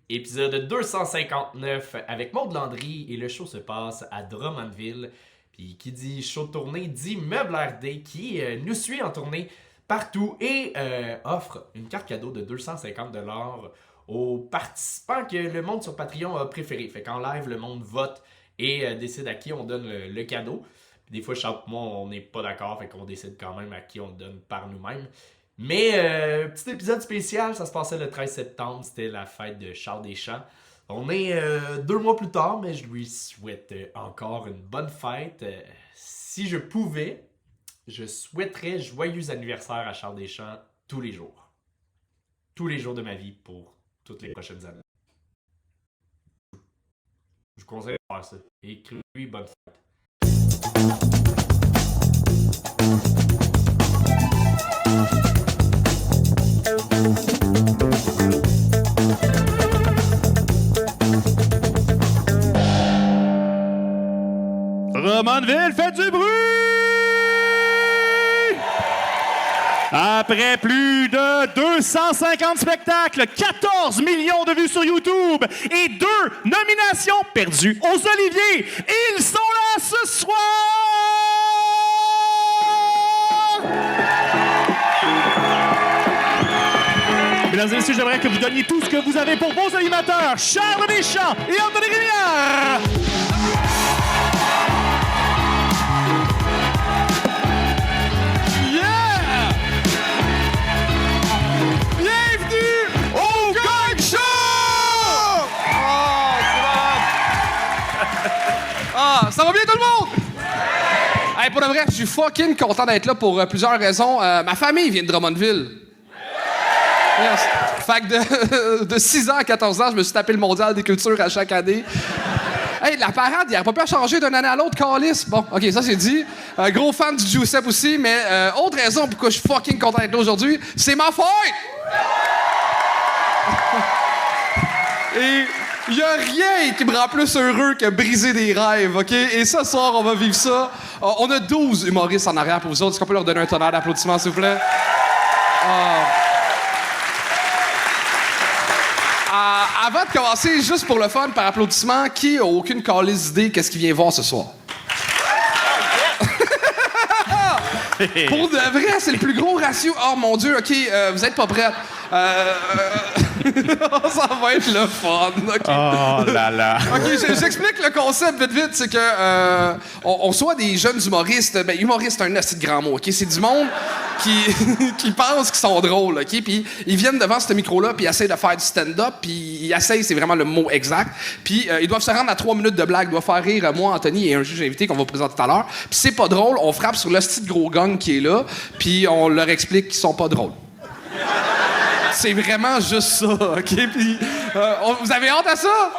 Épisode 259 avec Maud Landry et le show se passe à Drummondville. Puis qui dit show de tournée dit Meuble RD qui nous suit en tournée partout et offre une carte cadeau de 250$ aux participants que le monde sur Patreon a préféré. Fait qu'en live, le monde vote et décide à qui on donne le cadeau. Puis des fois, Charles et moi, on n'est pas d'accord, fait qu'on décide quand même à qui on le donne par nous-mêmes. Mais petit épisode spécial, ça se passait le 13 septembre, c'était la fête de Charles Deschamps. On est 2 mois plus tard, mais je lui souhaite encore une bonne fête. Si je pouvais, je souhaiterais joyeux anniversaire à Charles Deschamps tous les jours. Tous les jours de ma vie pour toutes les prochaines années. Je vous conseille de faire ça. Et écrivez-lui bonne fête. Drummondville fait du bruit! Après plus de 250 spectacles, 14 millions de vues sur YouTube et 2 nominations perdues aux Oliviers, ils sont là ce soir! Mesdames et messieurs, j'aimerais que vous donniez tout ce que vous avez pour vos animateurs, Charles Deschamps et Anthony Rémillard! Ça va bien tout le monde? Hey, pour de vrai, je suis fucking content d'être là pour plusieurs raisons. Ma famille vient de Drummondville. Yes. Fait que de 6 ans à 14 ans, je me suis tapé le mondial des cultures à chaque année. Hey, la parade, il n'aurait pas pu changer d'une année à l'autre, calice. Bon, OK, ça c'est dit. Gros fan du Giuseppe aussi, mais autre raison pourquoi je suis fucking content d'être là aujourd'hui, c'est ma fête! Et il y a rien qui me rend plus heureux que briser des rêves, OK? Et ce soir, on va vivre ça. On a 12 humoristes en arrière pour vous autres. Est-ce qu'on peut leur donner un tonnerre d'applaudissements, s'il vous plaît? Avant de commencer, juste pour le fun, par applaudissement, qui a aucune calisse d'idée qu'est-ce qu'il vient voir ce soir? Pour de vrai, c'est le plus gros ratio. Oh mon Dieu, OK, vous êtes pas prêts. Ça va être le fun. Okay. Oh là là. OK, j'explique le concept vite. C'est que on soit des jeunes humoristes. Ben, humoriste, c'est un assez grand mot. OK? C'est du monde qui pense qu'ils sont drôles. OK? Puis ils viennent devant ce micro-là, puis ils essayent de faire du stand-up, puis ils essayent, c'est vraiment le mot exact. Puis ils doivent se rendre à 3 minutes de blague. Ils doivent faire rire moi, Anthony et un juge invité qu'on va présenter tout à l'heure. Puis c'est pas drôle, on frappe sur le style gros gang qui est là, puis on leur explique qu'ils sont pas drôles. C'est vraiment juste ça, OK? Puis, vous avez hâte à ça?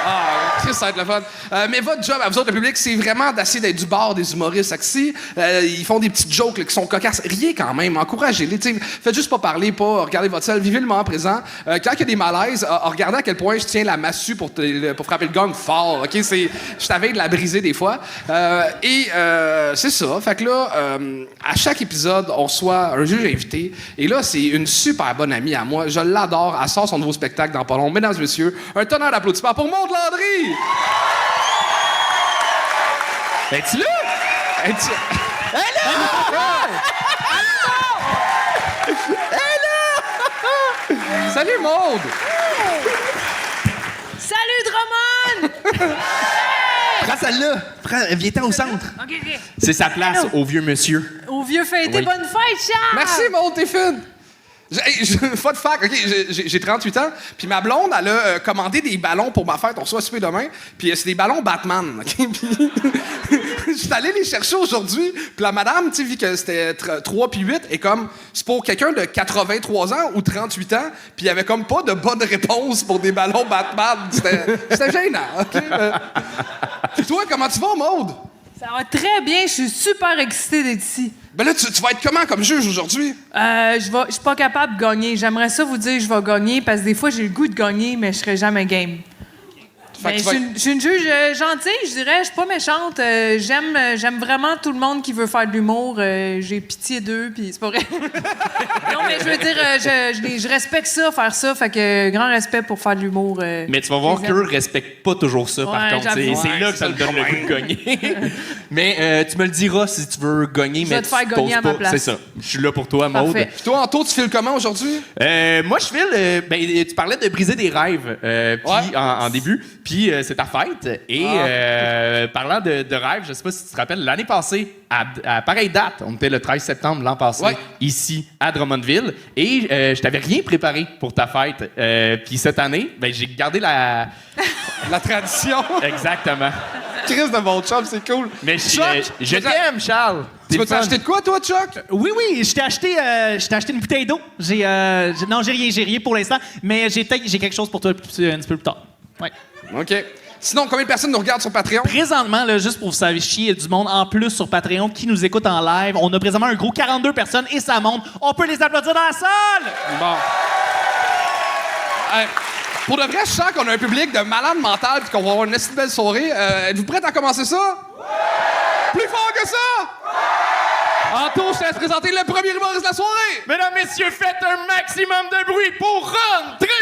Ah, ça va être le fun. Mais votre job, à vous autres, le public, c'est vraiment d'essayer d'être du bord des humoristes. Axi. Ils font des petites jokes là, qui sont cocasses. Riez quand même, encouragez-les. T'sais, faites juste pas parler, pas regarder votre selle, vivez le moment présent. Quand il y a des malaises, regardez à quel point je tiens la massue pour frapper le gong fort. OK? Je t'avais de la briser des fois. C'est ça. Fait que là, à chaque épisode, on reçoit un juge invité. Et là, c'est une super bonne amie à moi. Je l'adore. Elle sort son nouveau spectacle dans pas long. Mesdames et messieurs, un tonnerre d'applaudissements pour Maud Landry! Es-tu là? Es-tu... Elle est là! Elle est là! Salut Maud! Salut Drummond! Prends celle-là. Viens-t'en au centre. OK. C'est sa place Allô? au vieux monsieur. Au vieux fêté, Oui. bonne fête, Charles! Merci Maud, t'es fine! Fun fact, OK, j'ai 38 ans, puis ma blonde, elle a commandé des ballons pour ma fête, on reçoit souper demain, puis c'est des ballons Batman, OK? Puis je suis allé les chercher aujourd'hui, puis la madame, tu sais, vu que c'était 3 puis 8, est comme, c'est pour quelqu'un de 83 ans ou 38 ans, puis il y avait comme pas de bonne réponse pour des ballons Batman. C'était gênant, OK? Puis toi, comment tu vas, Maud? Ça va très bien, je suis super excitée d'être ici. Ben là, tu vas être comment comme juge aujourd'hui? Je suis pas capable de gagner. J'aimerais ça vous dire que je vais gagner parce que des fois, j'ai le goût de gagner, mais je serai jamais game. Ben, je suis une juge gentille, je dirais. Je suis pas méchante. J'aime vraiment tout le monde qui veut faire de l'humour. J'ai pitié d'eux, puis c'est pas vrai. Non, mais je veux dire, je respecte ça, faire ça. Fait que grand respect pour faire de l'humour. Mais tu vas voir qu'eux respectent pas toujours ça, par contre. C'est là que ça me donne le goût de gagner. Mais tu me le diras si tu veux gagner, mais vais te faire gagner à ma place. C'est ça. Je suis là pour toi, Maude. Parfait. Puis toi, Anto, tu files comment aujourd'hui? Moi, je file... tu parlais de briser des rêves en début. Puis c'est ta fête. Et parlant de rêve, je sais pas si tu te rappelles, l'année passée, à pareille date, on était le 13 septembre l'an passé, ici, à Drummondville. Et je t'avais rien préparé pour ta fête. Puis cette année, j'ai gardé la tradition. Exactement. Crise de bon chum, c'est cool. Mais je t'aime, Charles. Tu vas t'acheter de quoi, toi, Chuck? Oui, je t'ai acheté une bouteille d'eau. Non, j'ai rien pour l'instant, mais j'ai quelque chose pour toi un petit peu plus tard. Ouais. OK. Sinon, combien de personnes nous regardent sur Patreon? Présentement, là, juste pour vous savoir chier, il y a du monde en plus sur Patreon qui nous écoute en live. On a présentement un gros 42 personnes et ça monte. On peut les applaudir dans la salle! Bon. Pour de vrai, je sens qu'on a un public de malades mentales et qu'on va avoir une assez belle soirée. Êtes-vous prêts à commencer ça? Ouais! Plus fort que ça? Ouais! Anto, je te laisse présenter le premier humoriste de la soirée! Mesdames, messieurs, faites un maximum de bruit pour Ron Trépanier!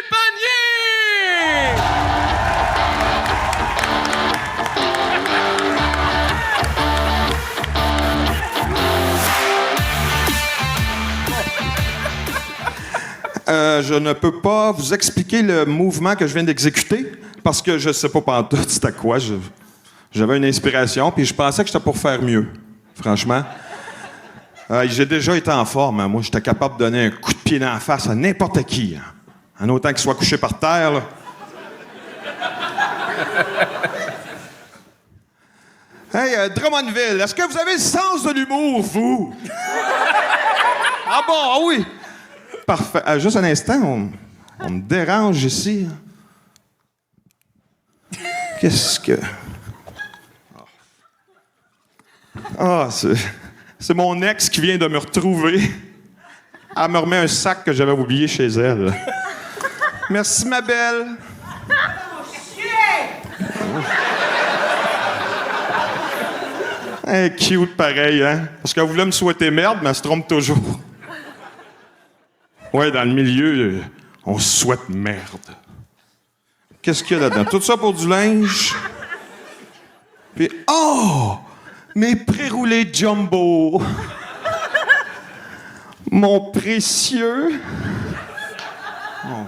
Je ne peux pas vous expliquer le mouvement que je viens d'exécuter parce que je sais pas pantoute c'était quoi. J'avais une inspiration puis je pensais que j'étais pour faire mieux, franchement. J'ai déjà été en forme. Hein. Moi, j'étais capable de donner un coup de pied dans la face à n'importe qui. Hein. En autant qu'il soit couché par terre. Là. Hey, Drummondville, est-ce que vous avez le sens de l'humour, vous? Ah bon, ah oui. Parfait. Juste un instant, on me dérange ici. Qu'est-ce que... c'est mon ex qui vient de me retrouver. Elle me remet un sac que j'avais oublié chez elle. Merci, ma belle. Hey, cute pareil, hein? Parce qu'elle voulait me souhaiter merde, mais elle se trompe toujours. Ouais, dans le milieu, on se souhaite merde. Qu'est-ce qu'il y a là-dedans? Tout ça pour du linge? Puis, oh! Mes pré-roulés jumbo! Mon précieux! Oh.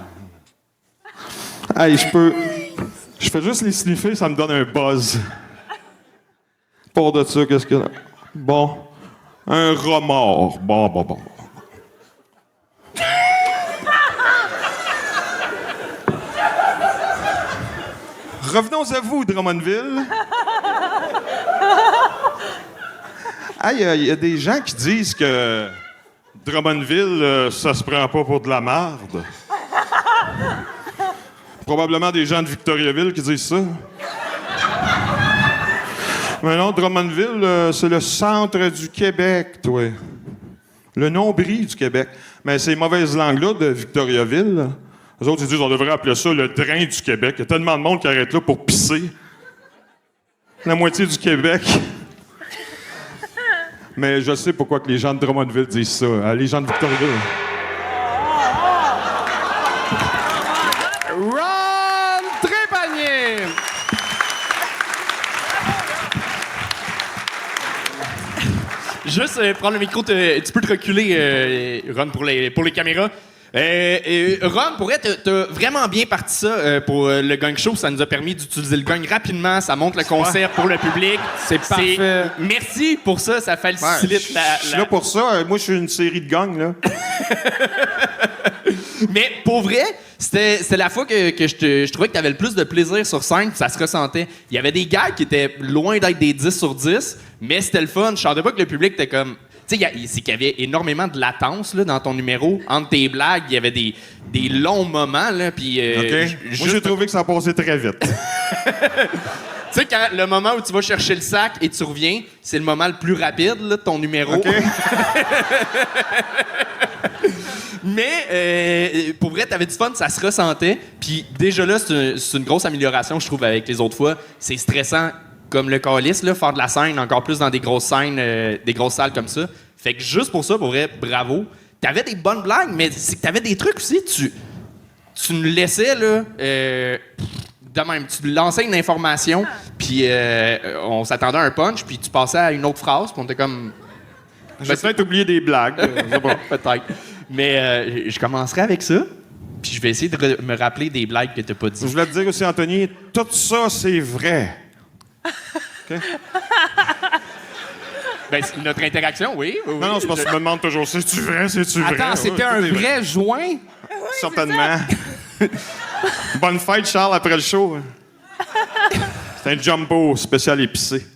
Hey, je fais juste les sniffer, ça me donne un buzz. Pour de ça, qu'est-ce qu'il y a là? Bon. Un remords. Bon. Revenons à vous, Drummondville. Il y a des gens qui disent que Drummondville, ça se prend pas pour de la marde. Probablement des gens de Victoriaville qui disent ça. Mais non, Drummondville, c'est le centre du Québec, toi. Le nombril du Québec. Mais ces mauvaises langues-là de Victoriaville, là, eux autres, ils disent qu'on devrait appeler ça le drain du Québec. Il y a tellement de monde qui arrête là pour pisser. La moitié du Québec. Mais je sais pourquoi que les gens de Drummondville disent ça. Hein, les gens de Victoriaville. Ron Trépanier! Juste prendre le micro, tu peux te reculer, Ron, pour les caméras. Ron, pour être, t'as vraiment bien parti ça pour le gang show. Ça nous a permis d'utiliser le gang rapidement. Ça montre le concept pour le public. C'est parfait. Merci pour ça. Ça facilite Je suis là pour ça. Moi, je suis une série de gangs, là. Mais pour vrai, c'était la fois que je trouvais que tu avais le plus de plaisir sur scène, ça se ressentait. Il y avait des gars qui étaient loin d'être des 10 sur 10, mais c'était le fun. Je sentais pas que le public était comme... Tu sais, c'est qu'il y avait énormément de latence là, dans ton numéro. Entre tes blagues, il y avait des longs moments. Là, puis, OK. Moi, j'ai trouvé que ça passait très vite. Tu sais, quand le moment où tu vas chercher le sac et tu reviens, c'est le moment le plus rapide là, de ton numéro. OK. Mais pour vrai, t'avais du fun, ça se ressentait. Puis déjà là, c'est une grosse amélioration, je trouve, avec les autres fois. C'est stressant, comme le calice, là, faire de la scène, encore plus dans des grosses scènes, des grosses salles comme ça. Fait que juste pour ça, pour vrai, bravo. T'avais des bonnes blagues, mais c'est que t'avais des trucs aussi. Tu nous laissais, là, de même, tu lançais une information, puis on s'attendait à un punch, puis tu passais à une autre phrase, puis on était comme... J'ai peut-être oublié des blagues. Je sais pas. Peut-être. Mais je commencerai avec ça, puis je vais essayer de me rappeler des blagues que t'as pas Je dit. voulais te dire aussi, Anthony, tout ça, c'est vrai. Ben, c'est notre interaction, oui. oui, Non, non, c'est parce que tu me demandes toujours, c'est-tu vrai, c'est-tu vrai? Attends, c'était Ouais, un tout est vrai joint? Certainement. Bonne fête, Charles, après le show. C'est un jumbo spécial épicé.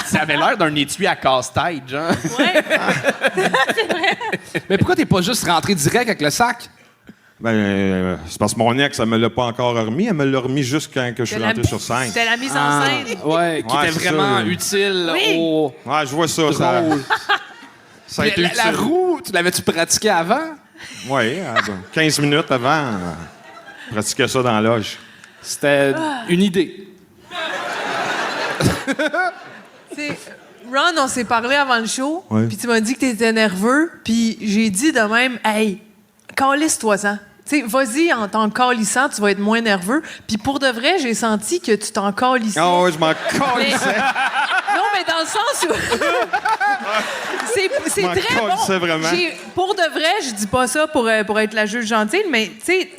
Ça avait l'air d'un étui à casse-tête, genre. Ouais. Mais pourquoi t'es pas juste rentré direct avec le sac? Ben, c'est parce que mon ex, elle me l'a pas encore remis. Elle me l'a remis juste quand que je suis rentré sur scène. C'était la mise en scène. Ouais, qui Ouais, était c'est vraiment ça. utile Oui. au... Ouais, je vois ça. Ça, Drôle. ça a été La utile. roue, tu l'avais-tu pratiqué avant? Oui, 15 minutes avant, je pratiquais ça dans la loge. C'était une idée. C'est- Ron, on s'est parlé avant le show, Ouais. puis tu m'as dit que t'étais nerveux, puis j'ai dit de même, hey, calisse-toi-en. Tu sais, vas-y, en t'en calissant, tu vas être moins nerveux. Puis pour de vrai, j'ai senti que tu t'en calissais. Ah ouais, je m'en Mais- calissais. Non, mais dans le sens où. c'est m'en très bon. calissais vraiment. Pour de vrai, je dis pas ça pour être la juge gentille, mais tu sais,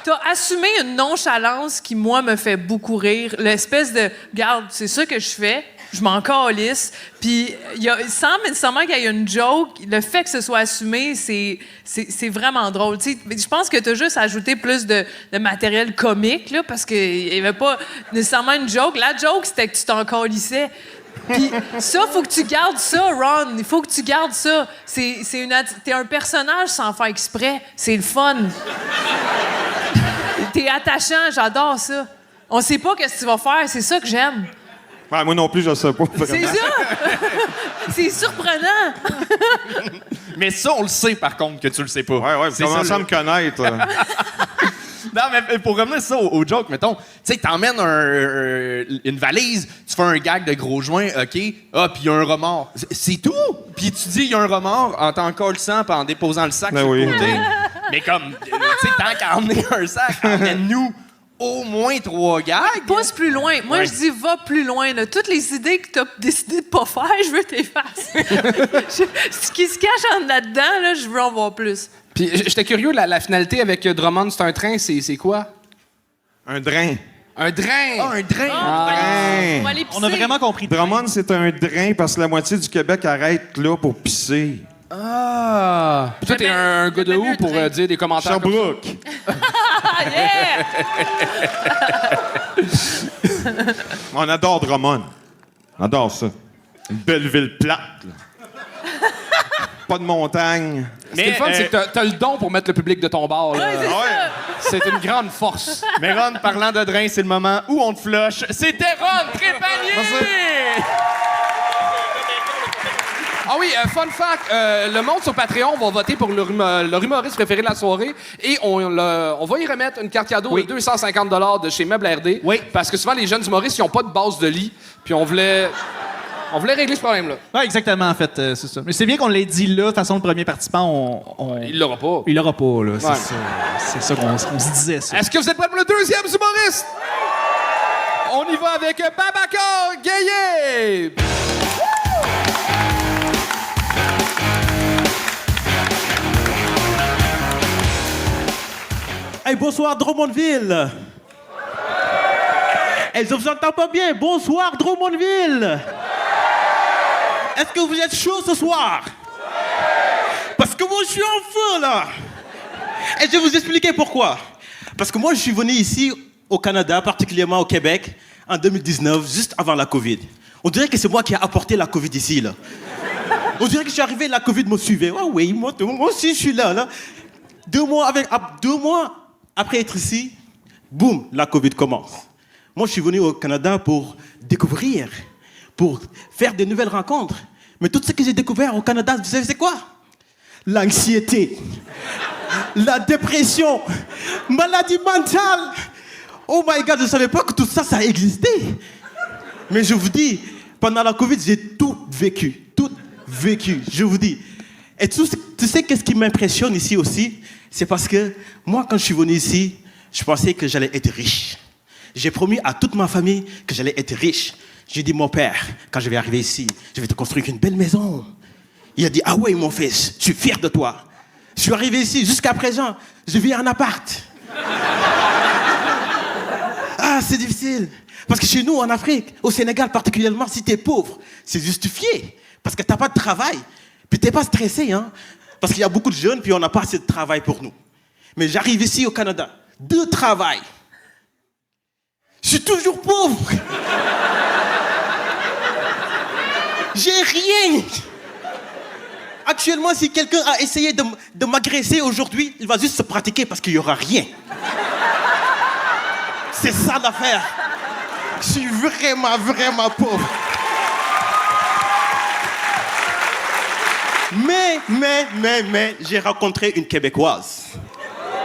t'as assumé une nonchalance qui, moi, me fait beaucoup rire. L'espèce de, regarde, c'est ça que je fais. Je m'en calisse. Puis, sans nécessairement qu'il y ait une joke, le fait que ce soit assumé, c'est vraiment drôle. Tu sais, je pense que tu as juste ajouté plus de matériel comique, là, parce qu'il n'y avait pas nécessairement une joke. La joke, c'était que tu t'en calissais. Puis ça, faut que tu gardes ça, Ron. Il faut que tu gardes ça. T'es un personnage sans faire exprès. C'est le fun. T'es attachant, j'adore ça. On sait pas qu'est-ce que tu vas faire, c'est ça que j'aime. Ouais, moi non plus, je sais pas. C'est Vraiment. ça! C'est surprenant! Mais ça, on le sait, par contre, que tu le sais pas. Ouais, ouais, C'est vous commencez ça, à me connaître. là. Non, mais pour revenir à ça au joke, mettons, tu sais, t'emmènes une valise, tu fais un gag de gros joint, OK, ah, puis il y a un remords. C'est tout! Puis tu dis il y a un remords en t'en collant puis en déposant le sac Ben sur oui. le côté. Mais comme, tu sais, tant qu'à emmener un sac, emmène-nous au moins 3 gags. Pousse plus loin. Moi, Ouais. je dis va plus loin. Là. Toutes les idées que tu as décidé de pas faire, je veux t'effacer. Ce qui se cache en là-dedans, là, je veux en voir plus. Puis j'étais curieux, la finalité avec Drummond, c'est un train, c'est quoi? Un drain. Un drain! Ah, un drain! Drain. On va aller pisser. On a vraiment compris. Drummond, c'est un drain parce que la moitié du Québec arrête là pour pisser. Ah! Puis toi, t'es J'aimais- un gars de j'aimais mieux où pour le train. dire des commentaires comme ça? Sherbrooke. Ah, yeah! On adore Drummond. On adore ça. Une belle ville plate. là. Pas de montagne. Ce qui est le fun, c'est que t'as le don pour mettre le public de ton bar. là. Ouais, c'est ça. C'est une grande force. Mais Ron, parlant de drain, c'est le moment où on te flush. C'était Ron Trépanier! Ah oui, fun fact, le monde sur Patreon va voter pour leur humoriste préféré de la soirée et on va y remettre une carte cadeau de 250 $ de chez Meubles RD. Oui. Parce que souvent, les jeunes humoristes, ils n'ont pas de base de lit. Puis on voulait régler ce problème-là. Ouais, exactement, en fait, c'est ça. Mais c'est bien qu'on l'ait dit là. De toute façon, le premier participant, Il l'aura pas. il l'aura pas, là. Ouais. C'est ça qu'on se disait, ça. Est-ce que vous êtes prêts pour le deuxième humoriste? On y va avec Babacar Gaillet! Hey, bonsoir Drummondville. Hey, je vous entends pas bien. Bonsoir Drummondville. Est-ce que vous êtes chaud ce soir? Parce que moi je suis en feu là. Et je vais vous expliquer pourquoi. Parce que moi je suis venu ici au Canada, particulièrement au Québec, en 2019, juste avant la Covid. On dirait que c'est moi qui ai apporté la Covid ici là. On dirait que je suis arrivé, la Covid me suivait. Ah oui, moi aussi je suis là. 2 mois après être ici, boum, la Covid commence. Moi, je suis venu au Canada pour découvrir, pour faire de nouvelles rencontres. Mais tout ce que j'ai découvert au Canada, vous savez c'est quoi? L'anxiété, la dépression, maladie mentale. Oh my God, je ne savais pas que tout ça, ça existait. Mais je vous dis, pendant la COVID, j'ai tout vécu, je vous dis. Et tu sais qu'est-ce qui m'impressionne ici aussi? C'est parce que moi, quand je suis venu ici, je pensais que j'allais être riche. J'ai promis à toute ma famille que j'allais être riche. J'ai dit, mon père, quand je vais arriver ici, je vais te construire une belle maison. Il a dit, ah ouais, mon fils, je suis fier de toi. Je suis arrivé ici, jusqu'à présent, je vis en appart. Ah, c'est difficile. Parce que chez nous, en Afrique, au Sénégal particulièrement, si t'es pauvre, c'est justifié. Parce que t'as pas de travail. Puis t'es pas stressé, hein. Parce qu'il y a beaucoup de jeunes, puis on n'a pas assez de travail pour nous. Mais j'arrive ici au Canada, 2 travails. Je suis toujours pauvre. J'ai rien. Actuellement, si quelqu'un a essayé de m'agresser aujourd'hui, il va juste se pratiquer parce qu'il n'y aura rien. C'est ça l'affaire. Je suis vraiment, vraiment pauvre. Mais, j'ai rencontré une Québécoise.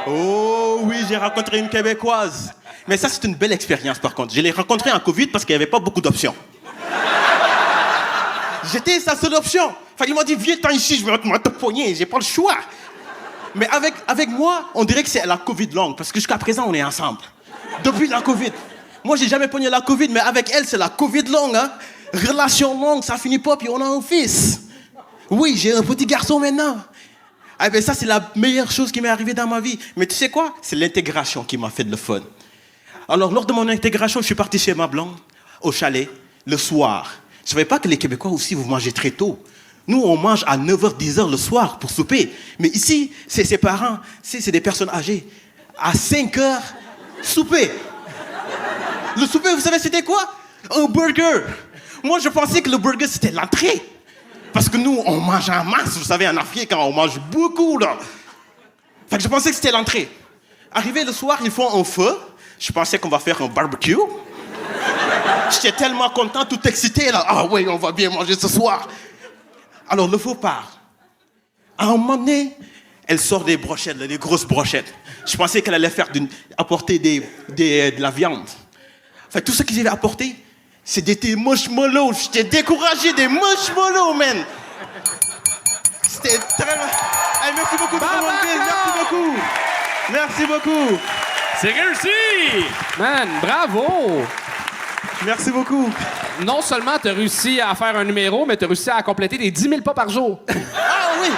Oh oui, j'ai rencontré une Québécoise. Mais ça, c'est une belle expérience, par contre. Je l'ai rencontrée en COVID parce qu'il n'y avait pas beaucoup d'options. J'étais sa seule option. Enfin, il m'a dit, viens-t'en ici, je vais te pogner. J'ai pas le choix. Mais avec moi, on dirait que c'est la COVID longue, parce que jusqu'à présent, on est ensemble. Depuis la COVID. Moi, j'ai jamais pogné la COVID, mais avec elle, c'est la COVID longue, hein. Relation longue, ça finit pas, puis on a un fils. Oui, j'ai un petit garçon maintenant. Ah ben ça, c'est la meilleure chose qui m'est arrivée dans ma vie. Mais tu sais quoi? C'est l'intégration qui m'a fait de le fun. Alors, lors de mon intégration, je suis parti chez ma blonde, au chalet, le soir. Je savais pas que les Québécois aussi, vous mangez très tôt. Nous, on mange à 9h, 10h le soir pour souper. Mais ici, c'est ses parents, c'est des personnes âgées. À 5h, souper. Le souper, vous savez, c'était quoi? Un burger. Moi, je pensais que le burger, c'était l'entrée. Parce que nous, on mange en masse, vous savez, en Afrique, on mange beaucoup, là. Fait que je pensais que c'était l'entrée. Arrivé le soir, ils font un feu. Je pensais qu'on va faire un barbecue. J'étais tellement content, tout excité, là. Ah oui, on va bien manger ce soir. Alors, le feu part. À un moment donné, elle sort des brochettes, là, des grosses brochettes. Je pensais qu'elle allait apporter de la viande. Fait tout ce qu'ils avaient apporté, c'est des marshmallows. J'étais découragé des marshmallows, man. C'était très... Hey, merci beaucoup, merci beaucoup. Merci beaucoup. C'est réussi! Man, bravo! Merci beaucoup. Non seulement t'as réussi à faire un numéro, mais t'as réussi à compléter des 10 000 pas par jour. Ah oui.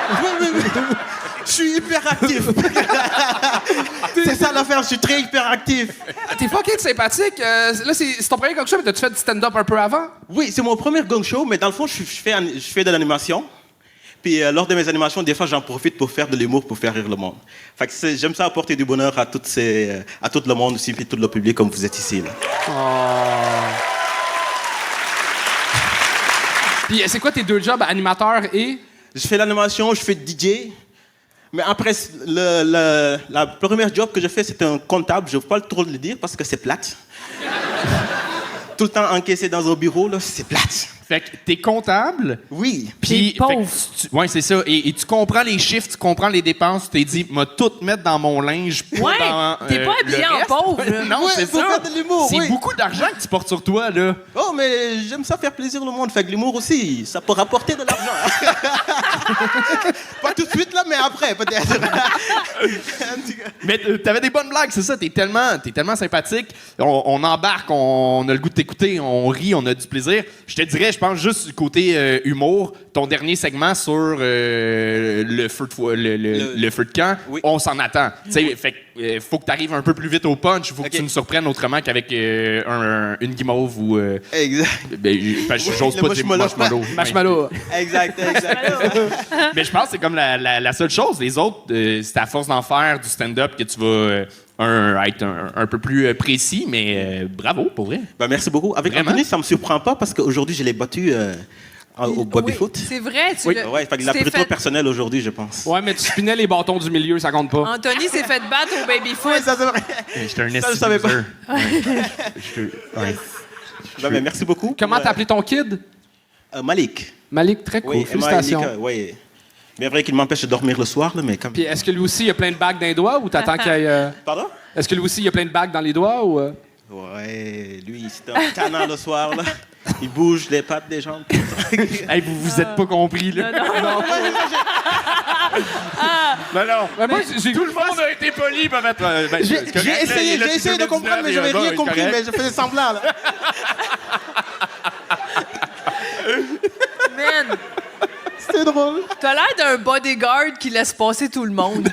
Je suis hyper actif. C'est ça l'affaire, je suis très hyper actif. T'es fucking sympathique. Là, c'est ton premier gang show, mais t'as-tu fait du stand-up un peu avant? Oui, c'est mon premier gang show, mais dans le fond, je fais de l'animation. Puis lors de mes animations, des fois, j'en profite pour faire de l'humour, pour faire rire le monde. Fait que j'aime ça apporter du bonheur à tout le monde aussi, puis tout le public comme vous êtes ici. Là. Puis c'est quoi tes 2 jobs, animateur et... Je fais l'animation, je fais DJ. Mais après, la première job que je fais, c'est un comptable. Je ne veux pas trop le dire parce que c'est plate. Tout le temps encaissé dans un bureau, là, c'est plate. Fait que t'es comptable. Oui. Puis, T'es pauvre. Ouais, c'est ça. Et tu comprends les chiffres, tu comprends les dépenses. Tu t'es dit, m'a tout mettre dans mon linge. Pas Ouais, dans, t'es pas habillé le en reste. pauvre, là. Non, Ouais, c'est faut ça. faire de l'humour, C'est oui. beaucoup d'argent que tu portes sur toi, là. Oh, mais j'aime ça faire plaisir au monde. Fait que l'humour aussi, ça peut rapporter de l'argent. Pas tout de suite, là, mais après, peut-être. Mais t'avais des bonnes blagues, c'est ça. T'es tellement sympathique. On embarque, on a le goût de t'écouter, on rit, on a du plaisir. Je te dirais, je pense juste du côté humour, ton dernier segment sur le feu de camp, Oui. on s'en attend. Tu sais, fait que faut que t'arrives un peu plus vite au punch, faut que tu nous surprennes autrement qu'avec une guimauve ou... Exact. j'ose le pas dire marshmallow. Marshmallow. Exact. Mais je pense que c'est comme la seule chose. Les autres, c'est à force d'en faire du stand-up que tu vas être un peu plus précis, mais bravo, pour vrai. Ben, merci beaucoup. Avec Vraiment? Anthony, ça me surprend pas parce qu'aujourd'hui, je l'ai battu Au baby-foot? C'est vrai, tu l'as... Ouais, fait qu'il a tu pris t'es trop fait- personnel aujourd'hui, je pense. Ouais, mais tu spinais les bâtons du milieu, ça compte pas. Anthony s'est fait battre au baby-foot. Ça, c'est vrai. J'étais un Ça, je esti savais pas. loser. Non, mais merci beaucoup. Comment t'as appelé ton kid? Malik. Malik, très cool. Oui, Félicitations. Oui. Bien vrai qu'il m'empêche de dormir le soir, là, mais comme... Puis est-ce que lui aussi, il a plein de bagues dans les doigts ou t'attends qu'il aille... Pardon? Est-ce que lui aussi, il a plein de bagues dans les doigts ou... Ouais, lui, c'est un canard le soir, là. Il bouge les pattes des jambes. Hey, vous vous êtes pas compris, là. Non. Mais moi, j'ai Tout le monde a été poli, peut mettre. J'ai essayé de comprendre, mais j'avais rien compris, mais je faisais semblant, là. Man, C'était drôle. t'as l'air d'un bodyguard qui laisse passer tout le monde.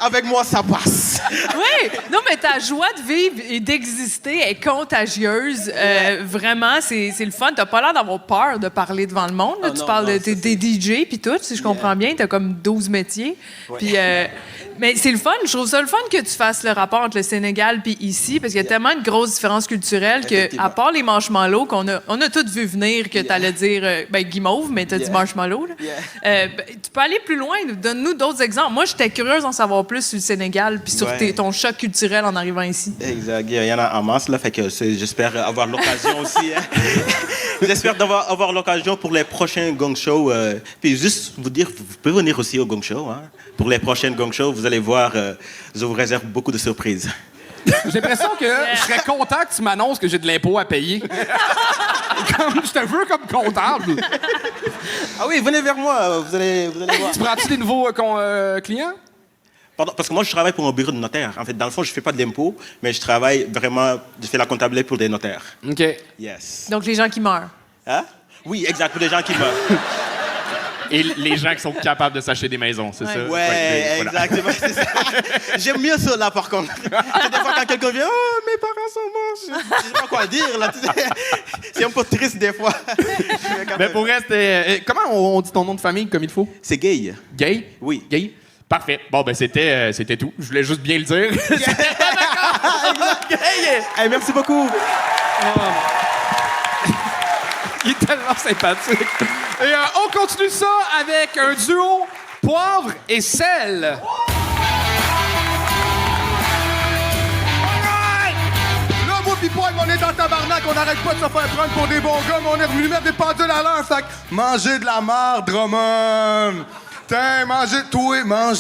Avec moi, ça passe. Oui, non, mais ta joie de vivre et d'exister est contagieuse. Vraiment, c'est le fun. T'as pas l'air d'avoir peur de parler devant le monde. Là. Oh, tu non, parles non, de ça, des DJ puis tout, si je comprends bien. T'as comme 12 métiers. Puis, mais c'est le fun. Je trouve ça le fun que tu fasses le rapport entre le Sénégal puis ici, parce qu'il y a tellement de grosses différences culturelles que, Effectivement. à part les marshmallows, on a tous vu venir que t'allais dire guimauve, mais t'as dit marshmallow. Là. Tu peux aller plus loin. Donne-nous d'autres exemples. Moi, j'étais curieuse d'en savoir plus sur le Sénégal puis sur ton choc culturel en arrivant ici. Exact. Il y en a en masse, là. Fait que j'espère avoir l'occasion aussi. Hein. J'espère avoir l'occasion pour les prochains Gong Show. Puis juste vous dire, vous pouvez venir aussi au Gong Show. Hein. Pour les prochaines Gong Show, vous allez voir, je vous réserve beaucoup de surprises. J'ai l'impression que je serais content que tu m'annonces que j'ai de l'impôt à payer. Je te veux comme comptable. Ah oui, venez vers moi, vous allez voir. Tu prends-tu des nouveaux clients? Pardon, parce que moi, je travaille pour un bureau de notaire. En fait, dans le fond, je ne fais pas d'impôts, mais je travaille vraiment, je fais la comptabilité pour des notaires. OK. Yes. Donc, les gens qui meurent. Hein? Oui, exact, pour des gens qui meurent. Et les gens qui sont capables de s'acheter des maisons, c'est ça? Ouais, voilà. exactement, c'est ça. J'aime mieux ça, là, par contre. C'est des fois, quand quelqu'un vient, « Oh, mes parents sont morts, je ne sais pas quoi dire, là. » C'est un peu triste, des fois. Mais pour rester. Comment on dit ton nom de famille comme il faut? C'est gay. Gay? Oui. Gay? Parfait. Bon, ben c'était tout. Je voulais juste bien le dire. Hey, merci beaucoup. Il est tellement sympathique. Et on continue ça avec un duo poivre et sel. Là, moi pis Poivre, on est dans tabarnak, on n'arrête pas de se faire prendre pour des bons gars, mais on est revenu mettre des pendules à l'heure, fait que mangez de la marde, Drummond. Tiens, mange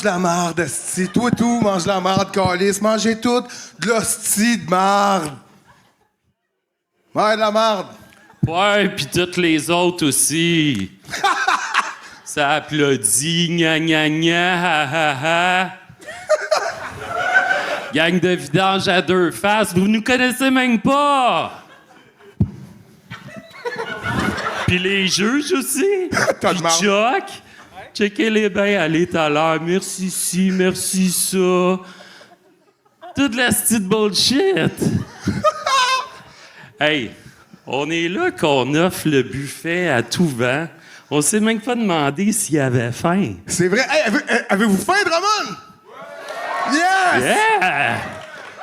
de la marde, esti. Toi, tout, mange de la marde, calice. Mangez tout de l'hostie de marde. Ouais, de la marde. Ouais, puis toutes les autres aussi. Ça applaudit, gna gna gna, ha ha ha. Gang de vidange à deux faces, vous nous connaissez même pas. Puis les juges aussi. T'as de Puis marde. Chuck. Checkez les bains, allez tout à l'heure. Merci ci, merci ça. Toute la petite bullshit. Hey. On est là qu'on offre le buffet à tout vent. On s'est même pas demandé s'il y avait faim. C'est vrai. Hey, avez-vous faim, Drummond? Yes! Yeah!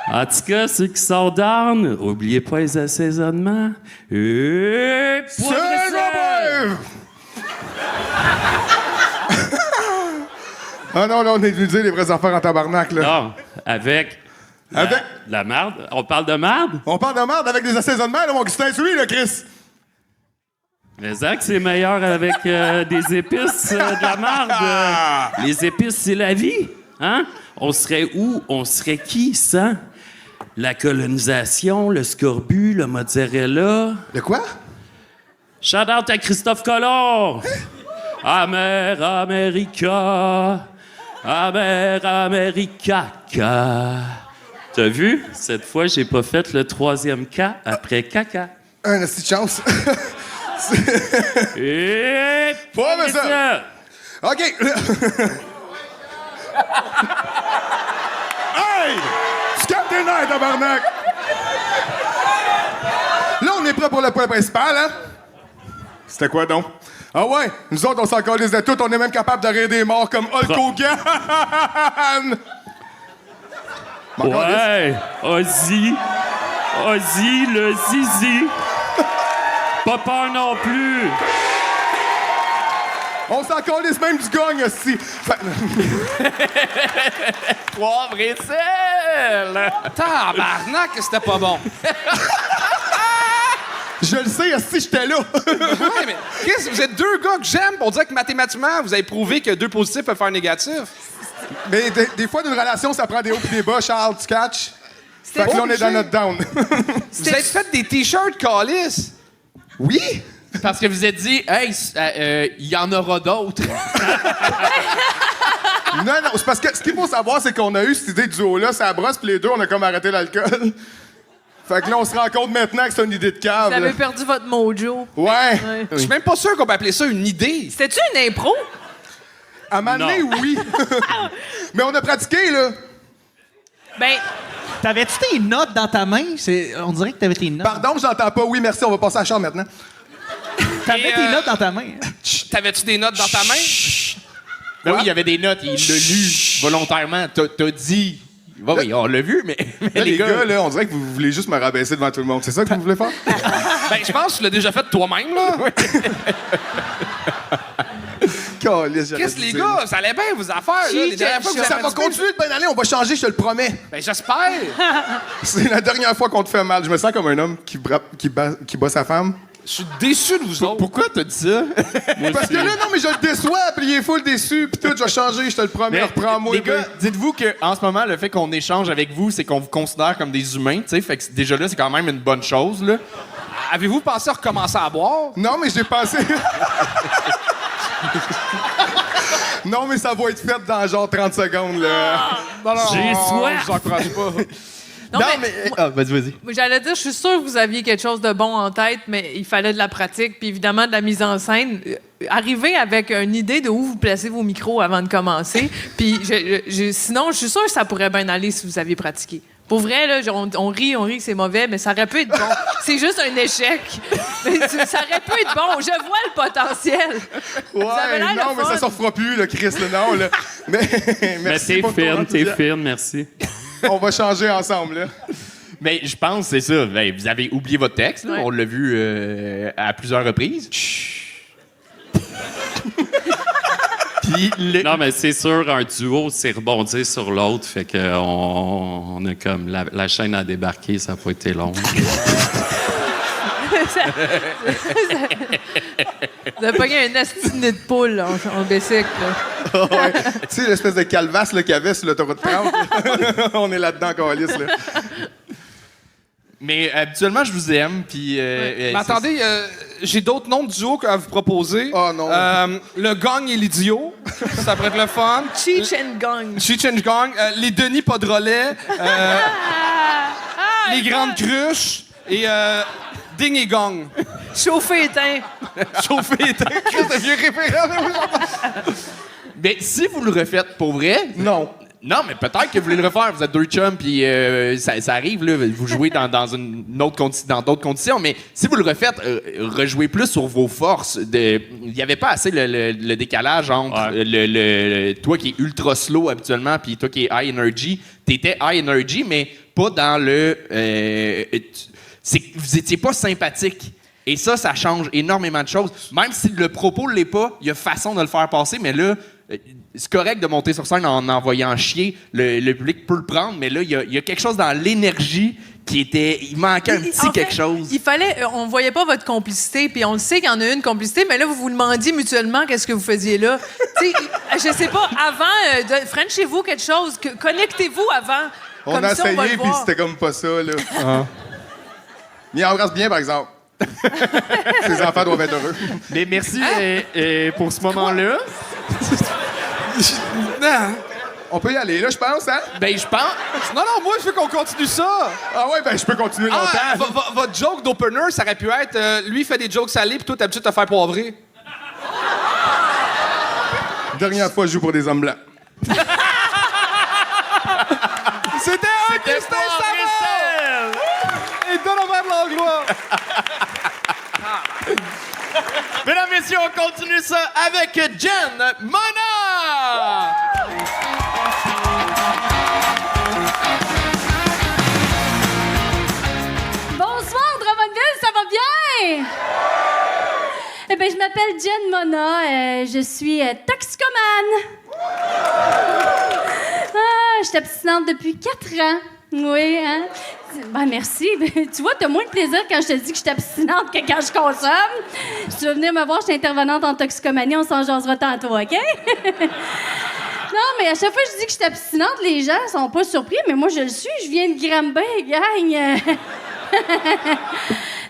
En tout cas, ceux qui sont down, oubliez pas les assaisonnements. Et... C'est le Ah non, là, on est venu dire les vraies affaires en tabarnak, là. Non, avec... Avec? La marde. On parle de marde? On parle de marde avec des assaisonnements, là, mon Gustin, celui, là, Chris. Mais ça que c'est meilleur avec des épices, de la marde. Les épices, c'est la vie. Hein? On serait où? On serait qui sans la colonisation, le scorbut, le mozzarella? De quoi? Shout out à Christophe Colomb! Amer America! Amer America! T'as vu? Cette fois, j'ai pas fait le 3e K après caca. Un asti de chance. Et... Pas mais ça. OK. Hey! Tu captes tes nerfs, tabarnak! Là, on est prêt pour le point principal, hein? C'était quoi, donc? Ah ouais, nous autres, on s'en calisse de tout. On est même capable de rire des morts comme Hulk Hogan! Ouais, Ozzy. Ozzy, le zizi. Pas peur non plus. On s'en calisse même du gong, aussi. Poivre et sel! Tabarnak, c'était pas bon. Je le sais, si j'étais là. Ouais, mais Chris, vous êtes deux gars que j'aime. On dirait que mathématiquement, vous avez prouvé que 2 positifs peuvent faire négatif. Mais des fois, d'une relation, ça prend des hauts et des bas, Charles, tu catches? Fait que là, on est dans notre down. Vous avez fait des t-shirts Callis. Oui? Parce que vous êtes dit, hey, il y en aura d'autres. Non, c'est parce que ce qu'il faut savoir, c'est qu'on a eu cette idée de duo-là, ça brosse, puis les deux, on a comme arrêté l'alcool. Fait que là, on se rend compte maintenant que c'est une idée de cave. Vous avez perdu votre mojo. Ouais. Je suis même pas sûr qu'on peut appeler ça une idée. C'était-tu une impro? À un moment donné, oui. Mais on a pratiqué, là. Ben, T'avais-tu tes notes dans ta main? On dirait que t'avais tes notes. Pardon, j'entends pas. Oui, merci, on va passer à la chambre maintenant. T'avais tes notes dans ta main. T'avais-tu des notes dans ta main? Ben oui, il y avait des notes, il l'a lu volontairement. T'as dit. Oui, on l'a vu, mais Là, les gars, là, on dirait que vous voulez juste me rabaisser devant tout le monde. C'est ça que vous voulez faire? Ben, je pense que tu l'as déjà fait toi-même, là. Qu'est-ce les gars? Ça allait bien, vos affaires, là. Les dernières fois que vous Ça avez va participé, continuer de bien aller, on va changer, je te le promets. Ben, j'espère. C'est la dernière fois qu'on te fait mal. Je me sens comme un homme qui bat sa femme. Je suis déçu de vous autres. Pourquoi t'as dit ça? Parce que là, non, mais je le déçois, puis il est full déçu, puis tout, je vais changer, je te le promets, reprends-moi. Les gars, dites-vous qu'en ce moment, le fait qu'on échange avec vous, c'est qu'on vous considère comme des humains, tu sais, fait que déjà là, c'est quand même une bonne chose, là. Avez-vous pensé à recommencer à boire? Non, mais j'ai pensé... Non, mais ça va être fait dans genre 30 secondes, là. J'ai soif. J'encourage pas. non, mais Vas-y. j'allais dire, je suis sûre que vous aviez quelque chose de bon en tête, mais il fallait de la pratique, puis évidemment de la mise en scène. Arrivez avec une idée de où vous placez vos micros avant de commencer, puis sinon, je suis sûre que ça pourrait bien aller si vous aviez pratiqué. Pour vrai, là, on rit que c'est mauvais, mais ça aurait pu être bon. C'est juste un échec. Mais ça aurait pu être bon. Je vois le potentiel. Vous avez l'air non, le mais fun. ça se refera plus, là, Chris, là, non, là. Mais Mais merci t'es pour ton fine, enthousiasme. merci. On va changer ensemble, là. Mais je pense que c'est ça. Ben, vous avez oublié votre texte, là. Ouais. On l'a vu à plusieurs reprises. Puis Non, mais c'est sûr, un duo, c'est rebondir sur l'autre. Fait que on a comme... La chaîne a débarqué, ça n'a pas été long. Vous avez pogné un astiné de poule là, en bicycle. là. Ouais. Tu sais, l'espèce de calvasse là, qu'il y avait sur l'autoroute 30. On est là-dedans, câlisse, là. Mais habituellement, je vous aime, puis... Mais attendez, j'ai d'autres noms de duo à vous proposer. Oh non. Le Gong et l'idiot. Ça pourrait être le fun. Cheech and Gong. Cheech and Gong. Les Denis pas de relais. Les Grandes Cruches. Et Ding et Gong. Chauffé éteint. Chauffé éteint. C'est vieux référent. Mais si vous le refaites pour vrai... Non. Non, mais peut-être que vous voulez le refaire. Vous êtes deux chums, puis ça arrive, là, vous jouez dans d'autres conditions. Mais si vous le refaites, rejouez plus sur vos forces. Il n'y avait pas assez le décalage entre toi qui es ultra slow habituellement, puis toi qui es high energy. T'étais high energy, mais pas dans le... vous étiez pas sympathique. Et ça change énormément de choses. Même si le propos ne l'est pas, il y a façon de le faire passer, mais là... C'est correct de monter sur scène en envoyant chier. Le public peut le prendre, mais là, il y a quelque chose dans l'énergie qui était... Il manquait un petit quelque chose. Il fallait... on voyait pas votre complicité, puis on le sait qu'il y en a une complicité, mais là, vous vous demandiez mutuellement qu'est-ce que vous faisiez là. Tu sais, je sais pas, avant, Frenchez-vous quelque chose, connectez-vous avant. On Comme a ça, on va essayé, le puis voir. c'était comme pas ça, là. Mais il embrasse bien, par exemple. Ses enfants doivent être heureux. Mais merci pour ce moment-là. On peut y aller, là, je pense, hein? Ben, je pense... Non, moi, je veux qu'on continue ça. Ah ouais, ben je peux continuer longtemps. Votre joke d'opener, ça aurait pu être... lui, il fait des jokes salés, puis toi, t'as l'habitude de te faire poivrer. Dernière fois, je joue pour des hommes blancs. C'était Augustin Savard! Et Donovan Langlois! Mesdames, messieurs, on continue ça avec Jen Mona! m'appelle Jen Mona. Je suis toxicomane. Je suis abstinente depuis 4 ans. Oui, hein? Ben, merci. Tu vois, t'as moins de plaisir quand je te dis que je suis abstinente que quand je consomme. Si tu veux venir me voir, je suis intervenante en toxicomanie, on s'en jasera tantôt, OK? Non, mais à chaque fois que je dis que je suis abstinente, les gens sont pas surpris, mais moi, je le suis. Je viens de Granby, gang.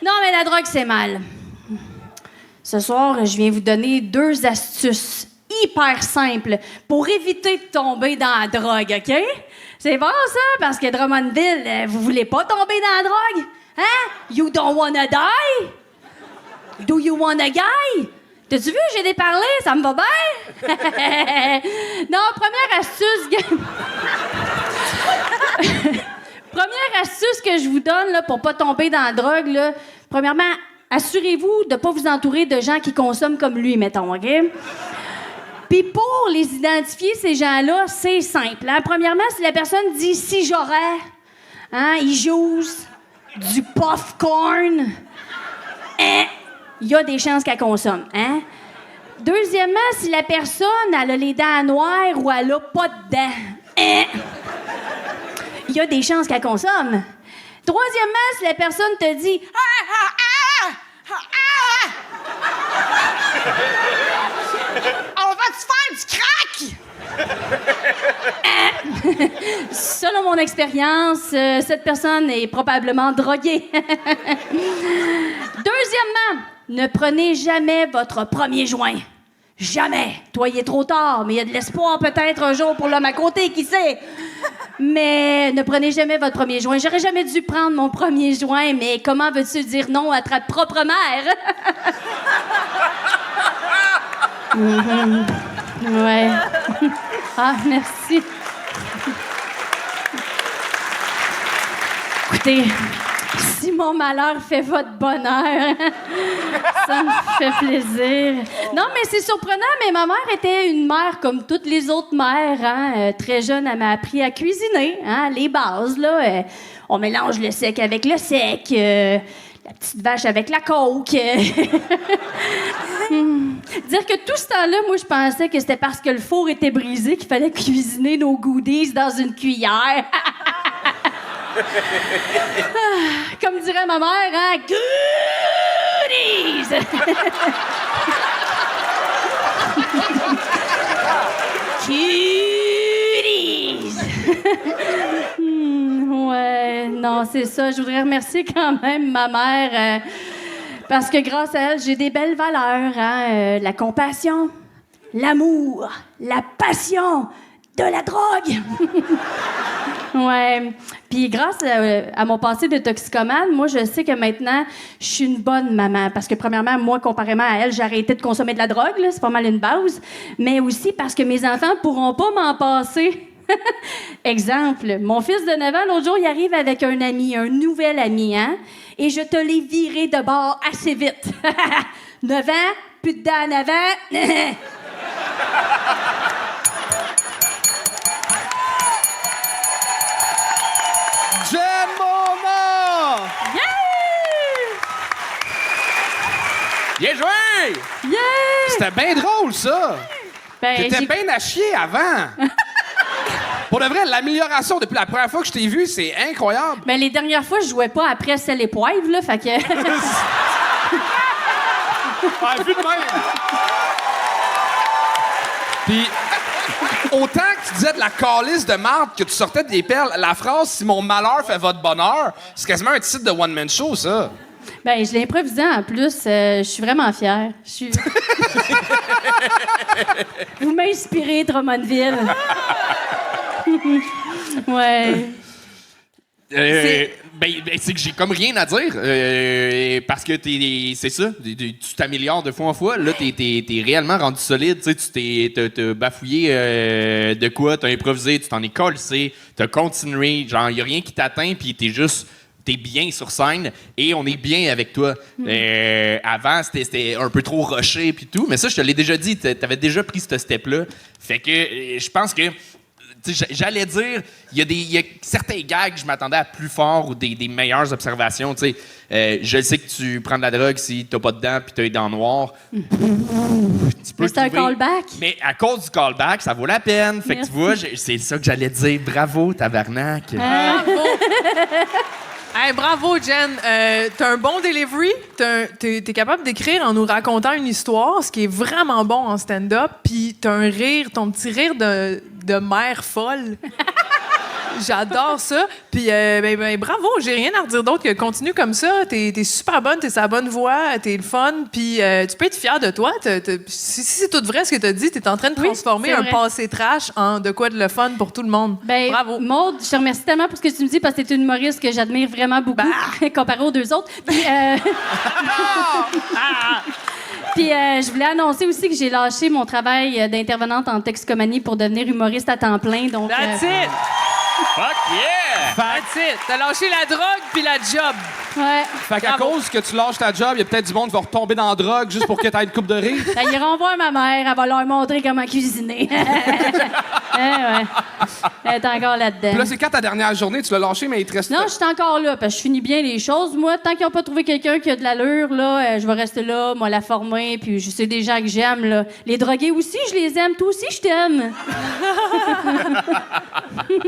Non, mais la drogue, c'est mal. Ce soir, je viens vous donner 2 astuces hyper simples pour éviter de tomber dans la drogue, OK? C'est bon, ça? Parce que Drummondville, vous voulez pas tomber dans la drogue? Hein? You don't wanna die? Do you wanna guy? T'as-tu vu, j'ai déparlé? Ça me va bien? Non, première astuce... Première astuce que je vous donne là, pour pas tomber dans la drogue, là, premièrement, assurez-vous de pas vous entourer de gens qui consomment comme lui, mettons, OK? Puis pour les identifier, ces gens-là, c'est simple. Hein? Premièrement, si la personne dit « si j'aurais hein, », il jousse du popcorn, il y a des chances qu'elle consomme. Hein? Deuxièmement, si la personne elle a les dents noires ou elle a pas de dents, il y a des chances qu'elle consomme. Troisièmement, si la personne te dit « on va-tu faire du crack? » Selon mon expérience, cette personne est probablement droguée. Deuxièmement, ne prenez jamais votre premier joint. Jamais. Toi, il est trop tard, mais il y a de l'espoir peut-être un jour pour l'homme à côté, qui sait? Mais ne prenez jamais votre premier joint. J'aurais jamais dû prendre mon premier joint, mais comment veux-tu dire non à ta propre mère? Ouais. Ah, merci. Écoutez, si mon malheur fait votre bonheur, ça me fait plaisir. Non, mais c'est surprenant, mais ma mère était une mère comme toutes les autres mères. Hein? Très jeune, elle m'a appris à cuisiner, hein? Les bases, là. On mélange le sec avec le sec, la petite vache avec la coke. Dire que tout ce temps-là, moi, je pensais que c'était parce que le four était brisé qu'il fallait cuisiner nos goodies dans une cuillère. Comme dirait ma mère, hein? Goodies! Goodies! Ouais, non, c'est ça. Je voudrais remercier quand même ma mère parce que grâce à elle, j'ai des belles valeurs, hein? La compassion, l'amour, la passion, de la drogue! Ouais. Puis grâce à mon passé de toxicomane, moi, je sais que maintenant, je suis une bonne maman. Parce que premièrement, moi, comparément à elle, j'ai arrêté de consommer de la drogue, là, c'est pas mal une base. Mais aussi parce que mes enfants pourront pas m'en passer. Exemple, mon fils de 9 ans, l'autre jour, il arrive avec un ami, un nouvel ami, hein? Et je te l'ai viré de bord assez vite. 9 ans, plus de dents en avant. Jen Mona! Bien joué! Yeah! C'était bien drôle, ça! Ben, T'étais j'ai- bien à chier avant! Pour de vrai, l'amélioration depuis la première fois que je t'ai vu, c'est incroyable! Ben, les dernières fois, je jouais pas après sel et poivre, là, fait que... Ah, vu de même! Puis, autant que tu disais de la calice de marde que tu sortais des perles, la phrase « Si mon malheur fait votre bonheur », c'est quasiment un titre de one-man show, ça. Ben, je l'ai improvisé en plus. Je suis vraiment fière. Je suis... Vous m'inspirez, Drummondville. Ouais. C'est que j'ai comme rien à dire. Parce que c'est ça. Tu t'améliores de fois en fois. Là, t'es réellement rendu solide. Tu sais, t'as bafouillé de quoi, t'as improvisé, tu t'en es collé, t'as continué. Genre, y a rien qui t'atteint, puis t'es bien sur scène et on est bien avec toi. Avant, c'était un peu trop rushé puis tout, mais ça, je te l'ai déjà dit, t'avais déjà pris ce step-là. Fait que je pense que Tu sais, j'allais dire, il y a certains gags, je m'attendais à plus fort ou des meilleures observations. Tu sais, je sais que tu prends de la drogue si t'as pas de dents puis t'as les dents noires. Tu peux Mais c'est un trouver- callback. Mais à cause du callback, ça vaut la peine. Fait que Merci. tu vois, c'est ça que j'allais dire. Bravo, tabarnak. Hey, bravo, Jen. T'as un bon delivery. T'es capable d'écrire en nous racontant une histoire, ce qui est vraiment bon en stand-up. Puis t'as un rire, ton petit rire de mère folle. J'adore ça. Puis, bravo, j'ai rien à redire d'autre que continue comme ça. T'es super bonne, t'es sa bonne voix, t'es le fun. Puis, tu peux être fière de toi. Si c'est tout vrai ce que t'as dit, t'es en train de Oui, transformer c'est un vrai. passé trash en de quoi de le fun pour tout le monde. Ben, Bravo. Maude, je te remercie tellement pour ce que tu me dis parce que t'es une humoriste que j'admire vraiment beaucoup comparé aux deux autres. Puis, Puis je voulais annoncer aussi que j'ai lâché mon travail d'intervenante en toxicomanie pour devenir humoriste à temps plein. Donc, That's it! Fuck yeah! That's it! T'as lâché la drogue puis la job. ouais. Fait qu'à cause que tu lâches ta job, il y a peut-être du monde qui va retomber dans la drogue juste pour que tu aies une coupe de rire. Ben, ils iront voir ma mère, elle va leur montrer comment cuisiner. Ouais. Elle est encore là-dedans. Puis là, c'est quand ta dernière journée, tu l'as lâché, mais il te reste. Non, je suis encore là, parce que je finis bien les choses. Moi, tant qu'ils n'ont pas trouvé quelqu'un qui a de l'allure, là, je vais rester là, moi, la former, puis je sais des gens que j'aime, là. Les drogués aussi, je les aime. Toi aussi, je t'aime.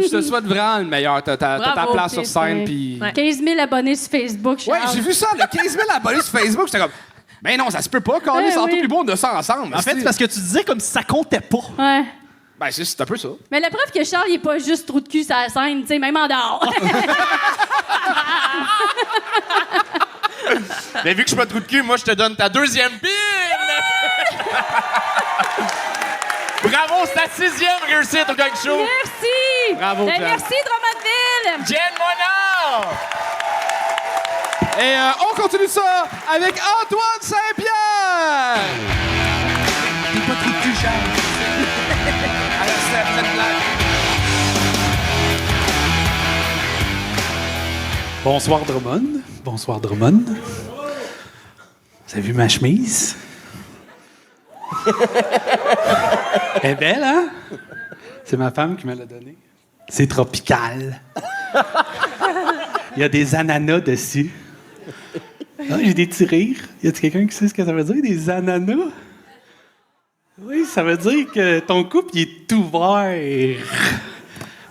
Je te souhaite vraiment le meilleur. T'as ta Bravo, place sur Chris, scène, ouais. puis. 15 000 abonnés sur Facebook, Ouais, Charles. j'ai vu ça, le 15 000 abonnés sur Facebook. J'étais comme, ben non, ça se peut pas, Carlis, Ouais, c'est oui. plus beau de ça ensemble. En fait, c'est parce que tu disais comme si ça comptait pas. Ouais. Ben, c'est un peu ça. Mais la preuve que Charles, il est pas juste trou de cul sur la scène, tu sais, même en dehors. Mais vu que je suis pas trou de cul, moi, je te donne ta deuxième pile! Bravo, c'est ta 6e réussite au Gang Show! Merci! Bravo, Ben, Jen. merci, Drummondville! Jen Monard! Et on continue ça avec Antoine Saint-Pierre! T'es pas trop plus cher. Alors, c'est cette blague. Bonsoir Drummond. Bonsoir Drummond. Vous avez vu ma chemise? Elle est belle, hein? C'est ma femme qui me l'a donnée. C'est tropical. Il y a des ananas dessus. Ah, j'ai des petits rires. Y a-t-il quelqu'un qui sait ce que ça veut dire, des ananas? Oui, ça veut dire que ton couple, il est ouvert.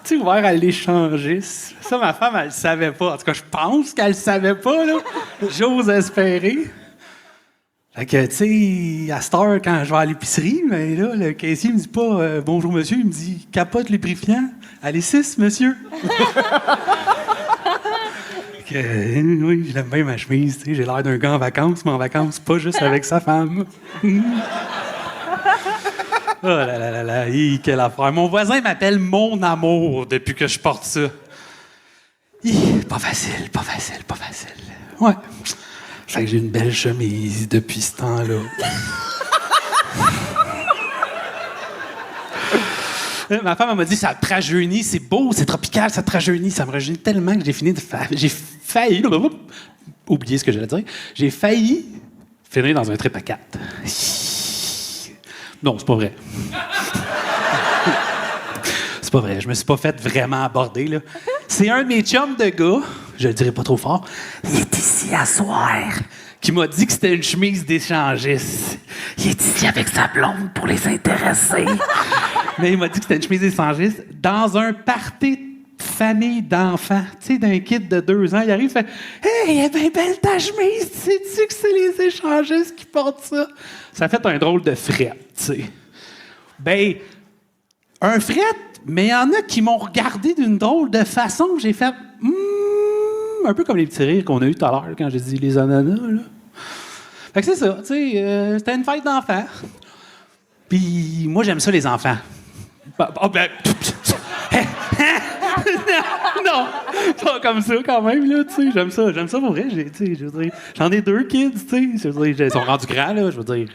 Tu sais, ouvert à l'échangiste. Ça, ma femme, elle le savait pas. En tout cas, je pense qu'elle le savait pas, là. J'ose espérer. Fait que, tu sais, à cette heure, quand je vais à l'épicerie, mais là, le caissier me dit pas bonjour, monsieur. Il me dit capote lubrifiant. Allez, 6, monsieur. Fait que, oui, je l'aime bien, ma chemise. Tu sais, j'ai l'air d'un gars en vacances, mais en vacances, pas juste avec sa femme. Oh là là là là, quelle affaire. Mon voisin m'appelle mon amour depuis que je porte ça. Pas facile, pas facile, pas facile. Ouais. Fait que j'ai une belle chemise depuis ce temps-là. Ma femme elle m'a dit ça te rajeunit, c'est beau, c'est tropical, ça te rajeunit. Ça me rajeunit tellement que j'ai fini de j'ai failli. Oubliez ce que j'allais dire. J'ai failli finir dans un trip à 4. Non, c'est pas vrai. C'est pas vrai. Je me suis pas fait vraiment aborder, là. C'est un de mes chums de gars, je le dirai pas trop fort, il est ici à soir, qui m'a dit que c'était une chemise d'échangiste. Il est ici avec sa blonde pour les intéresser. Mais il m'a dit que c'était une chemise d'échangiste dans un party de famille d'enfants. Tu sais, d'un kid de 2 ans, il arrive et fait « Hey, elle est bien belle ta chemise! Sais-tu que c'est les échangistes qui portent ça? » Ça fait un drôle de fret, tu sais. Ben, un fret, mais il y en a qui m'ont regardé d'une drôle de façon. J'ai fait un peu comme les petits rires qu'on a eu tout à l'heure quand j'ai dit les ananas, là. Fait que c'est ça, tu sais, c'était une fête d'enfants. Puis moi, j'aime ça, les enfants. Non, pas comme ça quand même, là, tu sais, j'aime ça pour vrai, j'en ai 2 kids, tu sais, ils sont rendus grands, là, je veux dire,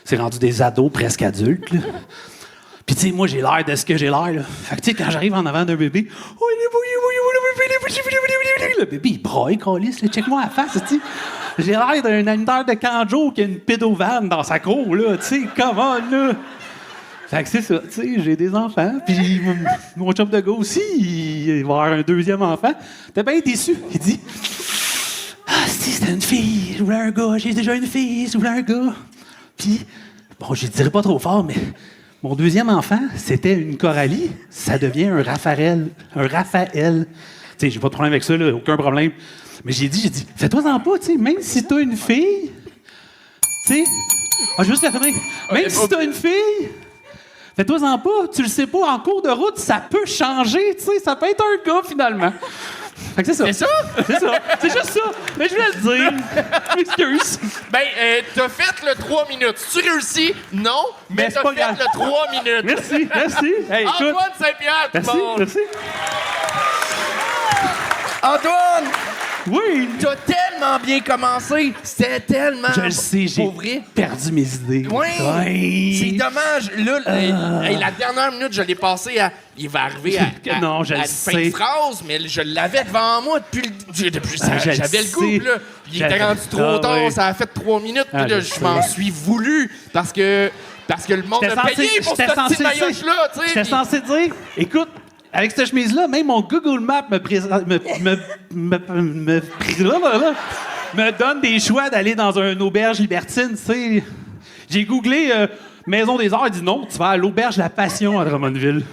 c'est rendu des ados presque adultes, là. Puis tu sais, moi, j'ai l'air de ce que j'ai l'air, là. Fait que tu sais, quand j'arrive en avant d'un bébé, le bébé, il braille, câlisse, là, check-moi la face, tu sais. J'ai l'air d'un animateur de canjo qui a une pédovane dans sa cour, là, tu sais, comment, là. Fait que c'est ça, tu sais, j'ai des enfants, puis mon chum de gars aussi, il va avoir un deuxième enfant. T'es bien déçu. Il dit « Ah, si, c'était une fille, je voulais un gars, j'ai déjà une fille, je voulais un gars. » Puis, bon, je dirais pas trop fort, mais mon deuxième enfant, c'était une Coralie, ça devient un Raphaël. Un Raphaël. Tu sais, j'ai pas de problème avec ça, là, aucun problème. Mais j'ai dit, fais-toi-en pas, tu sais, même si t'as une fille, tu sais, juste la finir. Même si t'as une fille, fais-toi-en pas, tu le sais pas, en cours de route, ça peut changer, tu sais, ça peut être un gars, finalement. Fait que c'est ça. C'est ça? C'est ça. C'est juste ça. Mais je voulais le dire. Je m'excuse. Ben, t'as fait le 3 minutes. Tu réussis? Non, mais c'est t'as pas fait grave. le 3 minutes. Merci, merci. Hey, écoute. Antoine Saint-Pierre, tout le Merci, monde. merci. Antoine! Oui! T'as tellement bien commencé. C'était tellement... Je le sais, j'ai Pour vrai. perdu mes idées. Oui! C'est dommage. Là, hey, la dernière minute, je l'ai passé à... Il va arriver à Non, je à le une fin de sais. phrase, mais je l'avais devant moi depuis je j'avais le le goût, sais. là. Il était rendu trop tard, oui. ça a fait 3 minutes, Ah, puis là, je je sais. m'en suis voulu parce que le monde a payé pour ce petit maillot-là, tu sais. J'étais censé dire, écoute, avec cette chemise-là, même mon Google Maps me donne des choix d'aller dans une auberge libertine, tu sais. J'ai googlé Maison des Arts, il dit non, tu vas à l'auberge La Passion à Drummondville.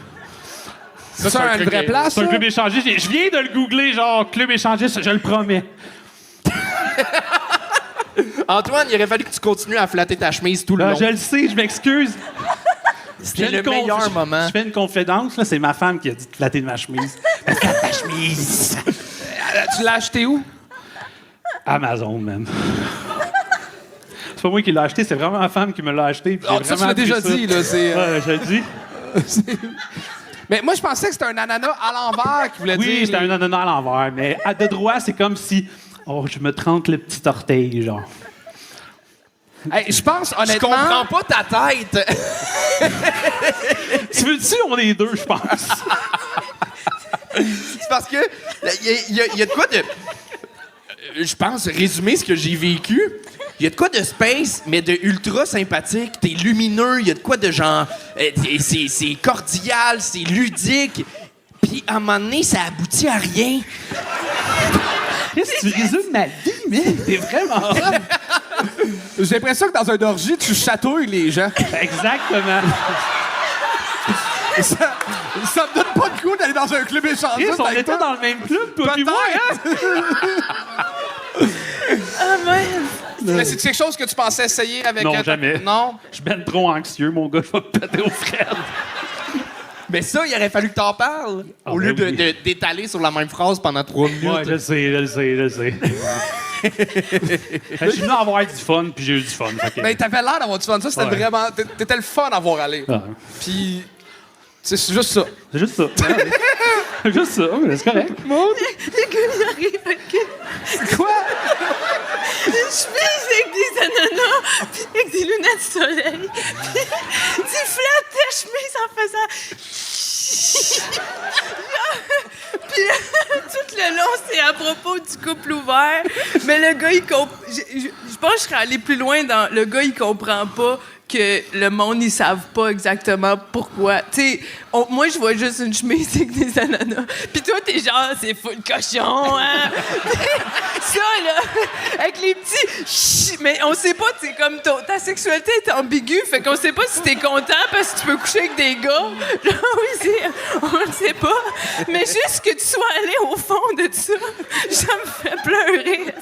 C'est ça, une vraie place, C'est un ça? club échangiste. Je viens de le googler, genre, club échangiste, je le promets. Antoine, il aurait fallu que tu continues à flatter ta chemise tout le long. Je le sais, je m'excuse. C'était le meilleur moment. Je fais une confidence, là, c'est ma femme qui a dit de flatter ma chemise. Flatte ta chemise. Tu l'as acheté où? Amazon, man. C'est pas moi qui l'ai acheté, c'est vraiment ma femme qui me l'a acheté. puis j'ai Ah, ça, tu vraiment l'as déjà appris ça. dit, là. C'est, Ouais, je le dis. Mais moi, je pensais que c'était un ananas à l'envers qui voulait dire. Oui, c'était un ananas à l'envers, mais de droit, c'est comme si... Oh, je me trempe le petit orteil, genre. Hey, je pense, Je honnêtement... comprends pas ta tête. Tu veux-tu, on est deux, je pense. C'est parce que il y a de quoi de... Je pense, résumer ce que j'ai vécu, il y a de quoi de space, mais de ultra sympathique. T'es lumineux, il y a de quoi de genre... c'est cordial, c'est ludique. Puis à un moment donné, ça aboutit à rien. Qu'est-ce que tu résumes ma vie, mais t'es vraiment hot. J'ai l'impression que dans un orgie, tu chatouilles les gens. Exactement. Ça me donne pas de goût d'aller dans un club Chris, échangiste on avec était toi. dans le même club, toi puis moi, hein? Ah, merde. Mais c'est quelque chose que tu pensais essayer avec... Non, jamais. Non? Je suis ben trop anxieux, mon gars, je vais me péter aux frères. Mais ça, il aurait fallu que t'en parles. Ah, au lieu ben oui. d'étaler sur la même phrase pendant 3 minutes. Ouais, je le sais. Je suis venu avoir du fun, puis j'ai eu du fun. Mais t'avais l'air d'avoir du fun. Ça, c'était Ouais. vraiment... T'étais le fun à voir aller. Ah. Puis... C'est juste ça. C'est juste ça. C'est juste ça, mais c'est correct. Le gars, il arrive avec Quoi? une chemise avec des ananas, puis avec des lunettes de soleil. Puis tu flattes ta chemise en faisant... Puis là, tout le long, c'est à propos du couple ouvert. Mais le gars, il comprend... Je pense que je serais allée plus loin dans... Le gars, il comprend pas que le monde, ils savent pas exactement pourquoi. Tu sais, moi, je vois juste une chemise avec des ananas. Puis toi, t'es genre, c'est full cochon, hein? Ça, là, avec les petits... Chut, mais on sait pas, tu sais, comme ta sexualité est ambiguë, fait qu'on sait pas si t'es content parce que tu peux coucher avec des gars. Oui, on le sait pas. Mais juste que tu sois allé au fond de ça, ça me fait pleurer.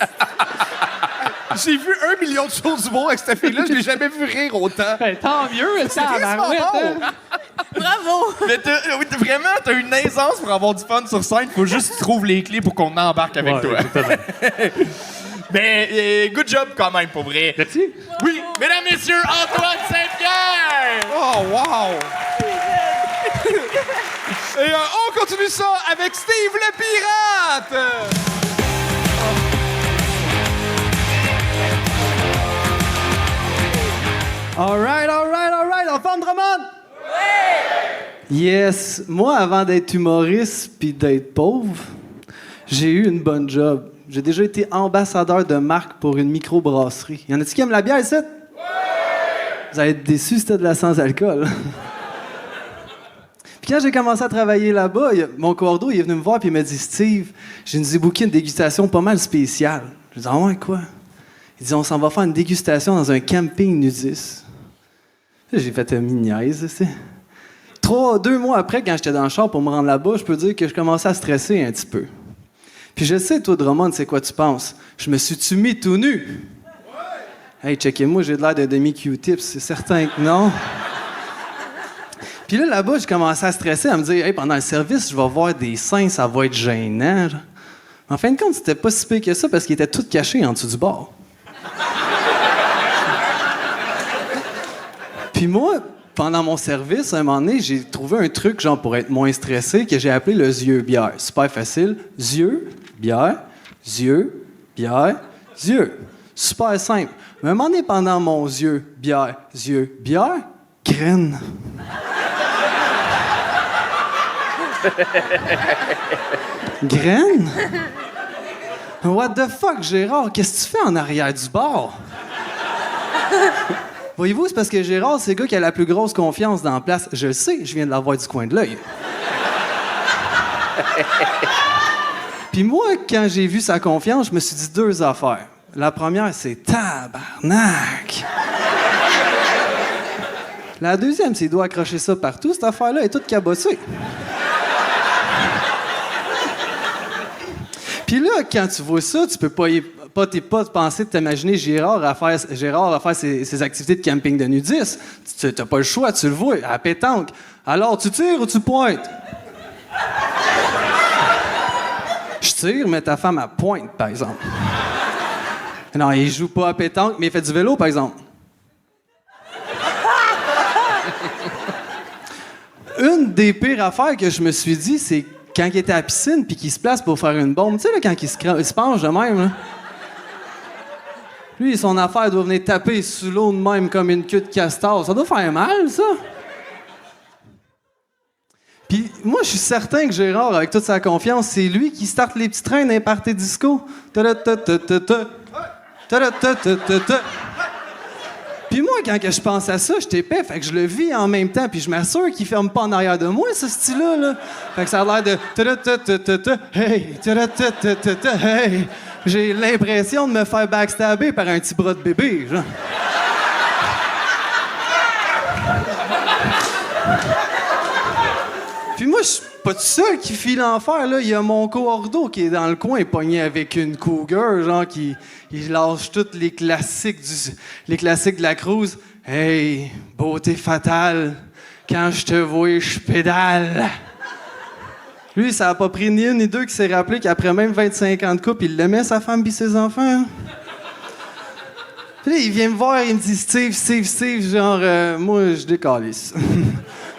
J'ai vu 1 million de choses du monde avec cette fille-là. Je l'ai jamais vu rire autant. Ben, tant mieux, ça tristement bon. Bravo! Mais vraiment, t'as une aisance pour avoir du fun sur scène. Faut juste que tu trouves les clés pour qu'on embarque avec toi. Mais good job quand même, pour vrai. Merci. Oui, mesdames, messieurs, Antoine Saint-Pierre! Oh, wow! Et on continue ça avec Steve le Pirate! All right, enfant de Drummond! Oui! Yes, moi, avant d'être humoriste puis d'être pauvre, j'ai eu une bonne job. J'ai déjà été ambassadeur de marque pour une microbrasserie. Y en a-t-il qui aiment la bière ici? Oui! Vous allez être déçus, c'était de la sans-alcool. Puis quand j'ai commencé à travailler là-bas, mon cordeau, il est venu me voir puis il m'a dit « Steve, j'ai nous ai booké une dégustation pas mal spéciale. » Je dis « Ah ouais, quoi? » Il dit « On s'en va faire une dégustation dans un camping nudiste. » J'ai fait une niaise, tu sais. 2 mois après, quand j'étais dans le char pour me rendre là-bas, je peux dire que je commençais à stresser un petit peu. Puis je sais, toi, Drummond, c'est quoi tu penses? Je me suis-tu mis tout nu? Hey, checkez-moi, j'ai de l'air de demi-Q-tips, c'est certain que non. Puis là-bas, je commençais à stresser, à me dire, hey, pendant le service, je vais voir des seins, ça va être gênant. En fin de compte, c'était pas si pire que ça parce qu'ils étaient tous cachés en dessous du bord. Puis moi, pendant mon service, à un moment donné, j'ai trouvé un truc, genre, pour être moins stressé, que j'ai appelé le yeux bière. Super facile. Yeux, bière, yeux, bière, yeux. Super simple. Mais à un moment donné, pendant mon yeux, bière, graine. Graine? What the fuck, Gérard? Qu'est-ce que tu fais en arrière du bar? Voyez-vous, c'est parce que Gérard, c'est le gars qui a la plus grosse confiance dans la place. Je le sais, je viens de l'avoir du coin de l'œil. Puis moi, quand j'ai vu sa confiance, je me suis dit 2 affaires. La première, c'est tabarnak. La deuxième, c'est qu'il doit accrocher ça partout. Cette affaire-là est toute cabossée. Puis là, quand tu vois ça, tu peux pas penser de t'imaginer Gérard à faire ses activités de camping de nudistes. Tu n'as pas le choix, tu le vois, à la pétanque. Alors, tu tires ou tu pointes? Je tire, mais ta femme, elle pointe, par exemple. Non, il joue pas à pétanque, mais il fait du vélo, par exemple. Une des pires affaires que je me suis dit, c'est quand il était à la piscine puis qu'il se place pour faire une bombe. Tu sais, là, quand il se penche de même, là. Lui, son affaire doit venir taper sous l'eau de même comme une queue de castor. Ça doit faire mal, ça. Puis moi, je suis certain que Gérard, avec toute sa confiance, c'est lui qui starte les petits trains d'un party disco. Puis moi, quand je pense à ça, je t'épais, fait que je le vis en même temps, puis je m'assure qu'il ferme pas en arrière de moi, ce style-là. Là. Fait que ça a l'air de hey, hey. J'ai l'impression de me faire backstabber par un petit bras de bébé, genre. Puis moi, je suis pas tout seul qui file l'enfer, là. Il y a mon cordeau qui est dans le coin, pogné avec une cougar, genre, il lâche tous les classiques de la cruise. Hey, beauté fatale, quand je te vois, je pédale. Lui, ça a pas pris ni une ni deux qui s'est rappelé qu'après même 25 ans de couple, il l'aimait, sa femme pis ses enfants. Puis là, il vient me voir, il me dit Steve, genre, moi, je décalisse.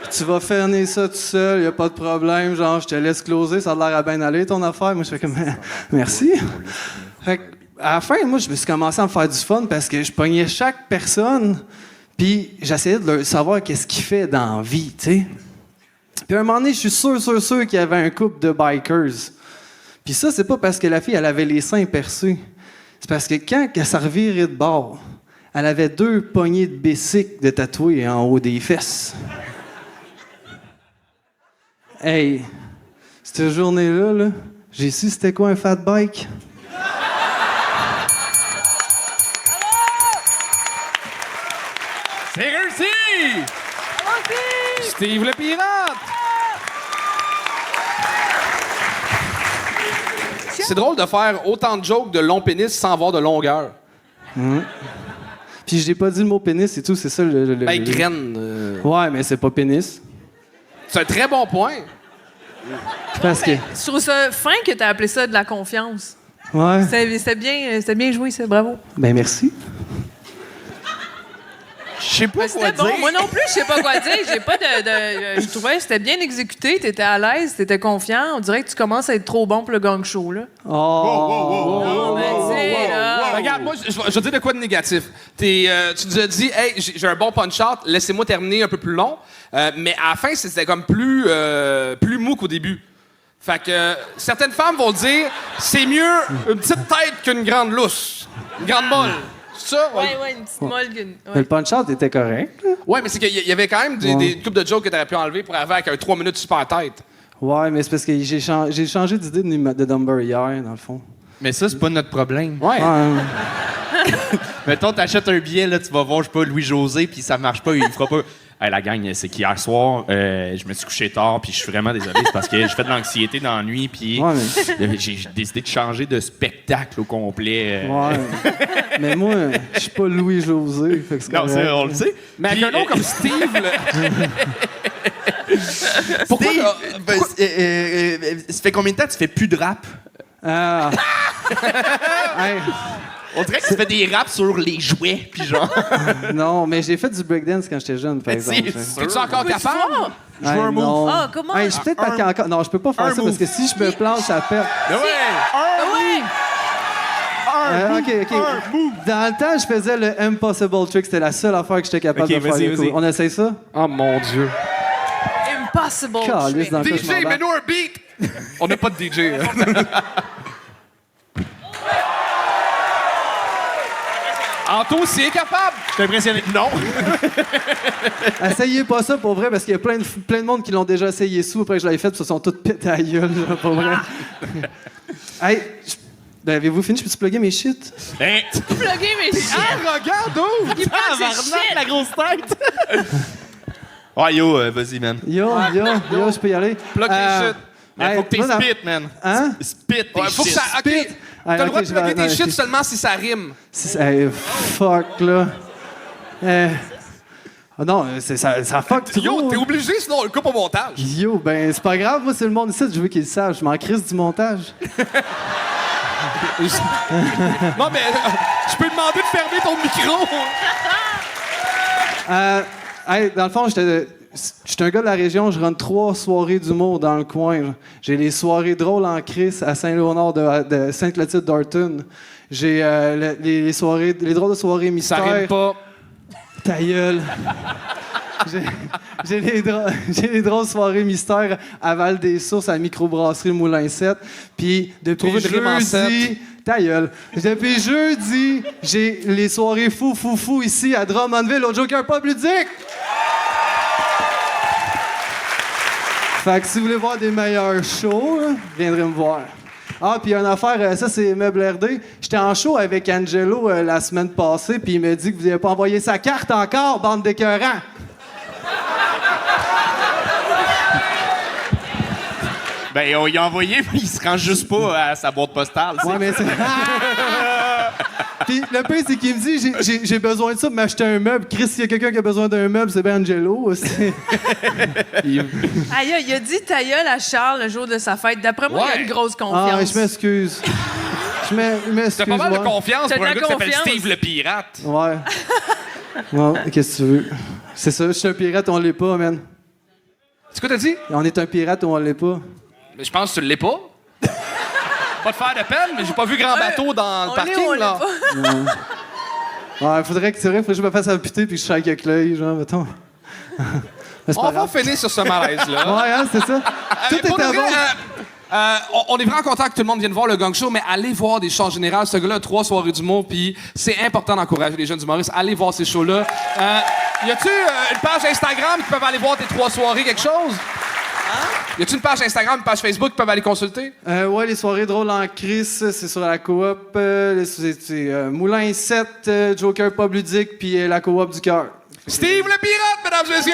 Tu vas faire ça tout seul, y a pas de problème, genre, je te laisse closer, ça a l'air à bien aller ton affaire. Moi, je fais comme, merci. Fait à la fin, moi, je me suis commencé à me faire du fun parce que je pognais chaque personne, puis j'essayais de leur savoir qu'est-ce qu'il fait dans la vie, tu sais. Puis à un moment donné, je suis sûr qu'il y avait un couple de bikers. Puis ça, c'est pas parce que la fille, elle avait les seins percés. C'est parce que quand elle s'est revirée de bord, elle avait 2 poignées de bicycle de tatoués en haut des fesses. Hey, cette journée-là, là, j'ai su c'était quoi un fat bike. C'est réussi! Steve le pirate! C'est drôle de faire autant de jokes de long pénis sans avoir de longueur. Puis j'ai pas dit le mot pénis et tout, c'est ça le graine. Ouais, mais c'est pas pénis. C'est un très bon point. Parce que... Je trouve ça fin que t'as appelé ça de la confiance. Ouais. C'était bien joué, ça. Bravo. Ben merci. Je sais pas quoi dire. Bon. Moi non plus, je sais pas quoi dire. J'ai pas je trouvais que c'était bien exécuté, t'étais à l'aise, t'étais confiant. On dirait que tu commences à être trop bon pour le gang show, là. Regarde, moi, je vais dire de quoi de négatif. Tu nous as dit, hey, j'ai un bon punch-out, laissez-moi terminer un peu plus long. Mais à la fin, c'était comme plus mou qu'au début. Fait que certaines femmes vont dire, c'est mieux une petite tête qu'une grande lousse. Une grande molle. C'est ça? Ouais, une petite molle. Mais le punch-out était correct. Là. Ouais, mais c'est qu'il y avait quand même des coupes de jokes que t'aurais pu enlever pour arriver avec un 3 minutes super tête. Ouais, mais c'est parce que j'ai changé d'idée de number hier, dans le fond. Mais ça, c'est pas notre problème. Ouais. Mettons, t'achètes un billet, là, tu vas voir, je sais pas, Louis-José, puis ça marche pas, il fera pas. Hey, la gang, c'est qu'hier soir, je me suis couché tard, puis je suis vraiment désolé. C'est parce que j'ai fait de l'anxiété dans la nuit, puis j'ai décidé de changer de spectacle au complet. Ouais. Mais moi, je suis pas Louis-José. Fait que c'est Non, correct. on le sait. Mais avec un nom comme Steve, là. Pourquoi? Ça fait combien de temps que tu fais plus de rap? Hey. On dirait que tu fais des raps sur les jouets, puis genre. Non, mais j'ai fait du breakdance quand j'étais jeune, par exemple. Es-tu encore capable? Je veux un move. Ah, comment? Hey, je suis peut-être pas encore. Non, je peux pas faire ça parce que si je me plante, ça perd. OK. Dans le temps, je faisais le Impossible Trick. C'était la seule affaire que j'étais capable de faire. Vas-y. On essaye ça? Oh mon Dieu. Impossible. Calisse, dans le cas, je DJ, m'embarque. mets-nous un beat! On n'a pas de DJ. Anto, s'il est capable! Je suis impressionné. Non! Essayez pas ça pour vrai parce qu'il y a plein de monde qui l'ont déjà essayé sous après que je l'avais fait, puis se sont tous pétés à la gueule, genre, pour vrai. Hey, avez-vous fini? Je peux-tu plugger mes shit? Hein? Plugger mes shit. Regarde, oh! Il prend ses shit. La grosse tête! Ouais, yo, vas-y, man. Yo, je peux y aller? Plug tes shit. Mais faut que t'es spit, man. Hein? Spit tes Ouais, faut que shit. ça. OK. T'as le droit de plugger tes shit seulement si ça rime. Hey, fuck, là. Non, ça fuck trop. Yo, t'es obligé, sinon on le coupe au montage. Yo, ben, c'est pas grave, moi, c'est le monde ici, je veux qu'ils le savent. Je m'en crisse du montage. Non, mais je peux demander de fermer ton micro. Hey, dans le fond, j'étais un gars de la région, je rentre 3 soirées d'humour dans le coin. Là. J'ai les soirées drôles en Chris à Saint-Léonard de Sainte-Clotilde d'Orton. J'ai les drôles de soirées mystères. Ça rime pas. Ta gueule. J'ai les drôles soirées mystères à Val-des-Sources, à la microbrasserie Le Moulin 7. Puis depuis jeudi... Ta gueule. Depuis jeudi, j'ai les soirées fou ici à Drummondville, au Joker Pub Ludique. Fait que si vous voulez voir des meilleurs shows, là, viendrez me voir. Ah, puis une affaire, ça c'est Meuble RD. J'étais en show avec Angelo la semaine passée, puis il m'a dit que vous n'avez pas envoyé sa carte encore, bande d'écœurants. Ben, on y a envoyé, mais il se rend juste pas à sa boîte postale. Ouais, mais c'est... Puis le pire, c'est qu'il me dit j'ai besoin de ça pour m'acheter un meuble. Chris, s'il y a quelqu'un qui a besoin d'un meuble, c'est bien Angelo. Aïe, il a dit ta gueule à Charles le jour de sa fête. D'après moi, il a une grosse confiance. Ah, je m'excuse. T'as pas mal de confiance pour un gars qui s'appelle confiance. Steve le pirate. Ouais. Bon, qu'est-ce que tu veux? C'est ça, je suis un pirate, on l'est pas, man. C'est quoi t'as dit? On est un pirate ou on l'est pas. Mais je pense que tu l'es pas. Pas de faire de peine, mais j'ai pas vu grand bateau dans le parking, là. Ouais, faudrait que je me fasse amputer puis que je sois avec l'œil, genre, mettons. On va finir sur ce malaise-là. Ouais, hein, c'est ça. Tout Pour était de vrai, bon. on est vraiment content que tout le monde vienne voir le Gang Show, mais allez voir des shows en général. Ce gars-là a 3 soirées d'humour, puis c'est important d'encourager les jeunes humoristes. Allez voir ces shows-là. Y a-tu une page Instagram qui peuvent aller voir tes 3 soirées, quelque chose? Y a-tu une page Instagram, une page Facebook qui peuvent aller consulter? Ouais, les soirées drôles en crise, c'est sur la coop. C'est Moulin 7, Joker Pub Ludique, puis la coop du cœur. Steve le pirate, mesdames et messieurs!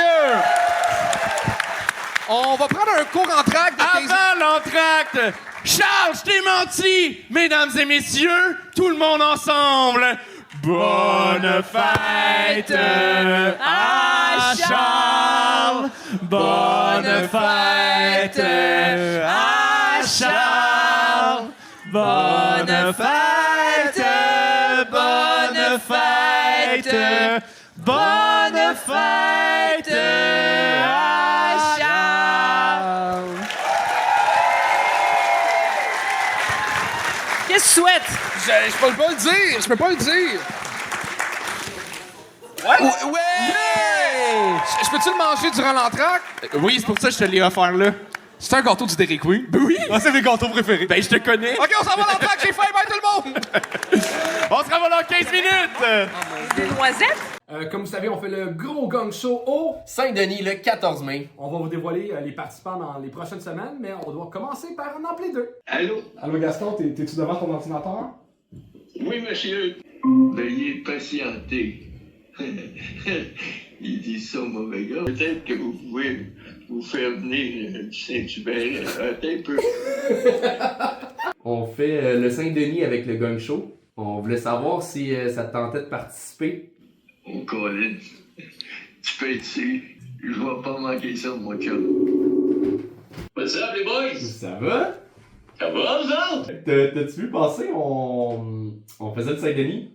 On va prendre un court entracte de 15 Avant l'entracte, Charles, je t'ai menti! Mesdames et messieurs, tout le monde ensemble! Bonne fête à Charles! Bonne fête à Charles! Bonne fête! Bonne fête! Bonne fête à Charles! Qu'est-ce que tu souhaites? Je peux pas le dire! Je peux pas le dire! Ouais! Ouais! Je peux-tu le manger durant l'entracte? Oui, c'est pour ça que je te l'ai offert là. C'est un gâteau du Dairy Queen? Ben oui! Ah, c'est mes gâteaux préférés. Ben, je te connais. OK, on s'en va dans le track, j'ai faim, bye tout le monde! On se revoit dans 15 minutes! Des noisettes? Comme vous savez, on fait le gros gang show au Saint-Denis le 14 mai. On va vous dévoiler les participants dans les prochaines semaines, mais on doit commencer par en appeler deux. Allô? Allô Gaston, t'es-tu devant ton ordinateur? Oui, monsieur. Veuillez patienter. Il dit ça au mauvais gars. Peut-être que vous pouvez vous faire venir du Saint-Hubert un peu. On fait le Saint-Denis avec le gang show. On voulait savoir si ça te tentait de participer. Oh, Colin, tu peux être sûr. Je vais pas manquer ça, mon chum. What's up, les boys? Ça va? Ça va, ça? T'as-tu vu passer? On faisait le Saint-Denis.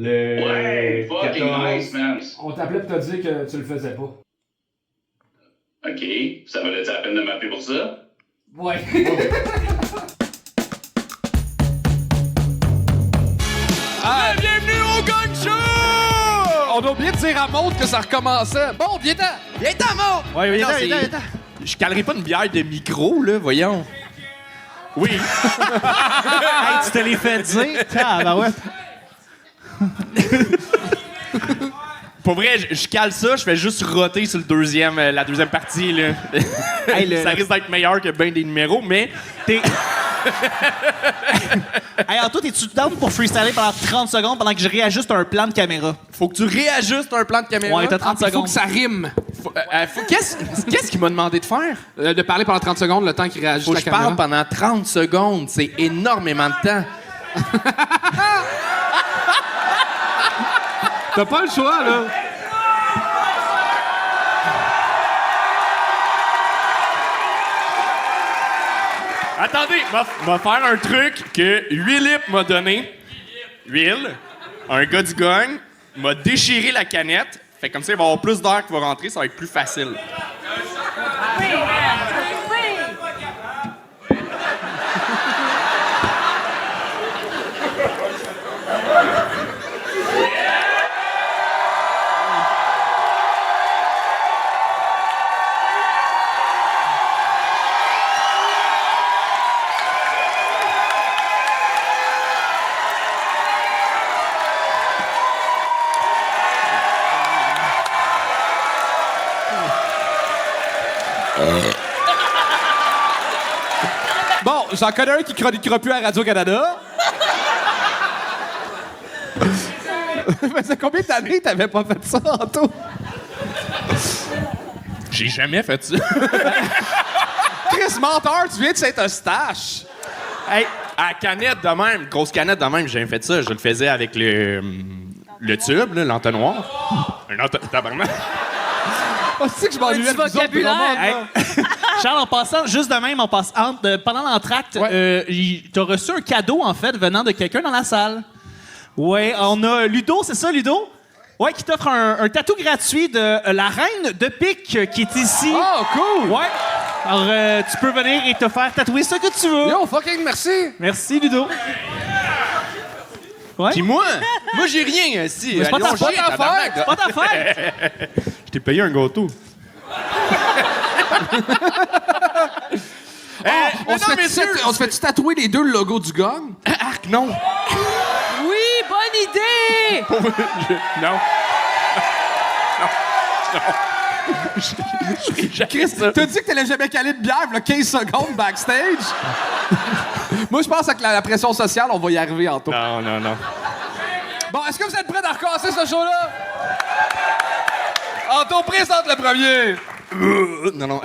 Le Ouais, fucking 14. nice, man. On t'appelait pour te dire que tu le faisais pas. OK, ça valait la peine de m'appeler pour ça? Ouais. Ah, bienvenue au Gang Show! On a oublié de dire à Maud que ça recommençait. Bon, viens-ten! Viens-t'en, Maud! Ouais, Non, viens-t'en. Je calerai pas une bière de micro, là, voyons. Oui. Hey, tu te les fait dire? Tabarouette. Pour vrai, je cale ça, je fais juste roter sur le la deuxième partie, là. Hey, ça risque d'être meilleur que ben des numéros, mais T'es... Hey, Anto, t'es-tu down pour freestyler pendant 30 secondes pendant que je réajuste un plan de caméra? faut que tu réajustes un plan de caméra. Ouais, t'as 30 Il faut secondes. que ça rime. Qu'est-ce qu'il m'a demandé de faire? De parler pendant 30 secondes, le temps qu'il réagisse Faut que la je caméra. parle pendant 30 secondes. C'est énormément de temps. T'as pas le choix, là. Attendez, m'a faire un truc que Willip m'a donné. Will, un gars du gang, m'a déchiré la canette. Fait comme ça, il va y avoir plus d'air qui va rentrer, ça va être plus facile. Bon, j'en connais un qui chroniquera plus à Radio-Canada. Mais c'est combien d'années t'avais pas fait ça, Anto? J'ai jamais fait ça. Chris, menteur, tu viens de Saint-Eustache. Hey, à canette de même, grosse canette de même, j'ai jamais fait ça. Je le faisais avec le tube, là, l'entonnoir. Un tabarnak. Oh, c'est que je m'ennuyais de vous autres, vraiment, Hey, là. Charles, en passant, juste de même, pendant l'entracte, t'as reçu un cadeau, en fait, venant de quelqu'un dans la salle. Ouais, on a Ludo, c'est ça, Ludo? Ouais, qui t'offre un tatou gratuit de la reine de pique qui est ici. Oh, cool! Ouais. Alors, tu peux venir et te faire tatouer ce que tu veux. Yo, fucking merci! Merci, Ludo. Ouais. Puis moi j'ai rien, si. Mais c'est pas ta faute, tabarnak. pas ta fête. Je t'ai payé un gâteau. On se fait-tu tatouer les deux le logo du gang? Arc, non. Oui, bonne idée! Non. Chris, t'as dit que t'allais jamais caler de bière, là, 15 secondes backstage? Moi, je pense que la pression sociale, on va y arriver en tout. Non. Bon, est-ce que vous êtes prêts à recasser ce show-là? Anto, présente le premier! Non.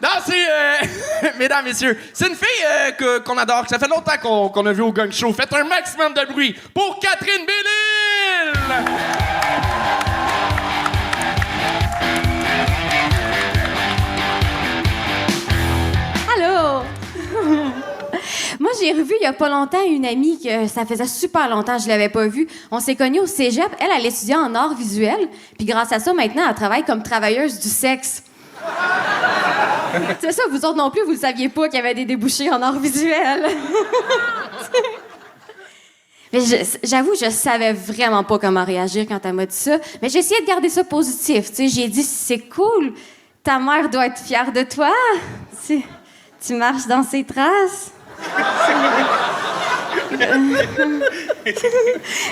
Non, c'est... mesdames, messieurs, c'est une fille qu'on adore. Ça fait longtemps qu'on a vu au Gang Show. Faites un maximum de bruit pour Catherine Bellil! Allô? Moi, j'ai revu il y a pas longtemps une amie que ça faisait super longtemps que je l'avais pas vue. On s'est connus au cégep. Elle étudiait en art visuel. Puis grâce à ça, maintenant, elle travaille comme travailleuse du sexe. C'est ça, vous autres non plus, vous ne saviez pas qu'il y avait des débouchés en art visuel. Mais j'avoue, je savais vraiment pas comment réagir quand elle m'a dit ça. Mais j'ai essayé de garder ça positif. Tu sais, j'ai dit, c'est cool. Ta mère doit être fière de toi. Tu marches dans ses traces. Puis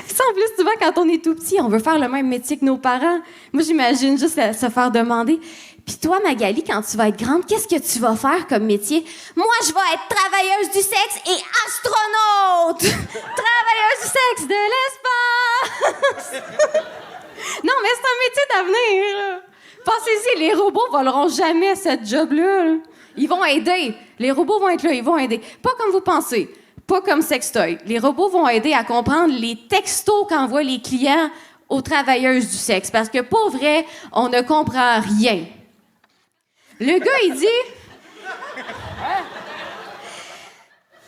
ça, en plus, souvent, quand on est tout petit, on veut faire le même métier que nos parents. Moi, j'imagine juste se faire demander. Puis toi, Magali, quand tu vas être grande, qu'est-ce que tu vas faire comme métier? Moi, je vais être travailleuse du sexe et astronaute! Travailleuse du sexe de l'espace! Non, mais c'est un métier d'avenir, là. Pensez-y, les robots voleront jamais ce job-là, là. Ils vont aider. Les robots vont être là, ils vont aider. Pas comme vous pensez. Pas comme sextoy. Les robots vont aider à comprendre les textos qu'envoient les clients aux travailleuses du sexe. Parce que, pour vrai, on ne comprend rien. Le gars, il dit...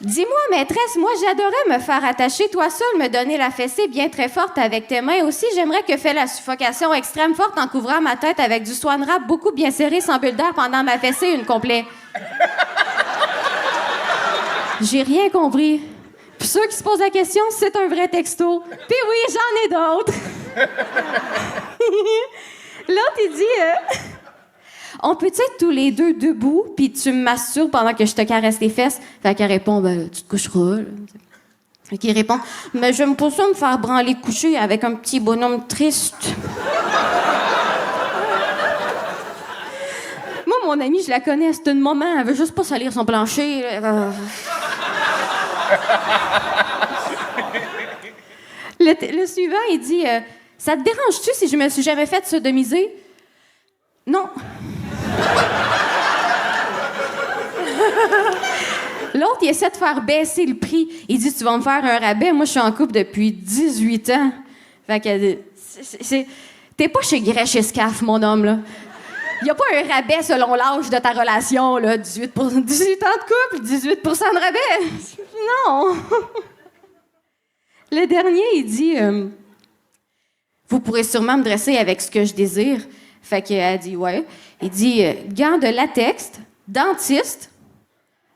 Dis-moi, maîtresse, moi, j'adorais me faire attacher toi seule, me donner la fessée bien très forte avec tes mains. Aussi, j'aimerais que fais la suffocation extrême forte en couvrant ma tête avec du swan wrap beaucoup bien serré sans bulle d'air pendant ma fessée, une complète. J'ai rien compris. Puis ceux qui se posent la question, c'est un vrai texto. Puis oui, j'en ai d'autres. L'autre, il dit... On peut être tous les deux debout, puis tu me masturbes pendant que je te caresse les fesses? Fait qu'elle répond, ben, tu te coucheras. Là. Fait qu'il répond, mais j'aime pas ça me faire branler coucher avec un petit bonhomme triste. Moi, mon amie, je la connais, c'est une maman, elle veut juste pas salir son plancher. Le suivant, il dit, ça te dérange-tu si je me suis jamais fait sodomiser? Non. L'autre, il essaie de faire baisser le prix. Il dit, tu vas me faire un rabais. Moi, je suis en couple depuis 18 ans. Fait que... T'es pas chez Grèche et Scaf, mon homme, là. Il y a pas un rabais selon l'âge de ta relation, là. 18 ans de couple, 18 de rabais. Non. Le dernier, il dit, vous pourrez sûrement me dresser avec ce que je désire. Fait qu'elle dit, ouais. Il dit, gants de latex, dentiste,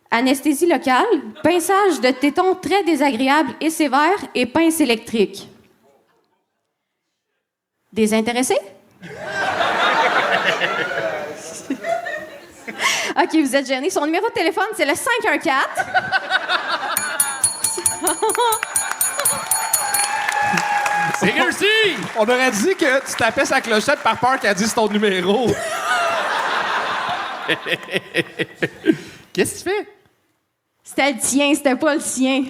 anesthésie locale, pinçage de tétons très désagréable et sévère et pince électrique. Désintéressé? OK, vous êtes gênés. Son numéro de téléphone, c'est le 514. C'est réussi! On aurait dit que tu tapais sa clochette par peur qu'elle dise ton numéro. Qu'est-ce que tu fais? C'était le tien, c'était pas le sien. Le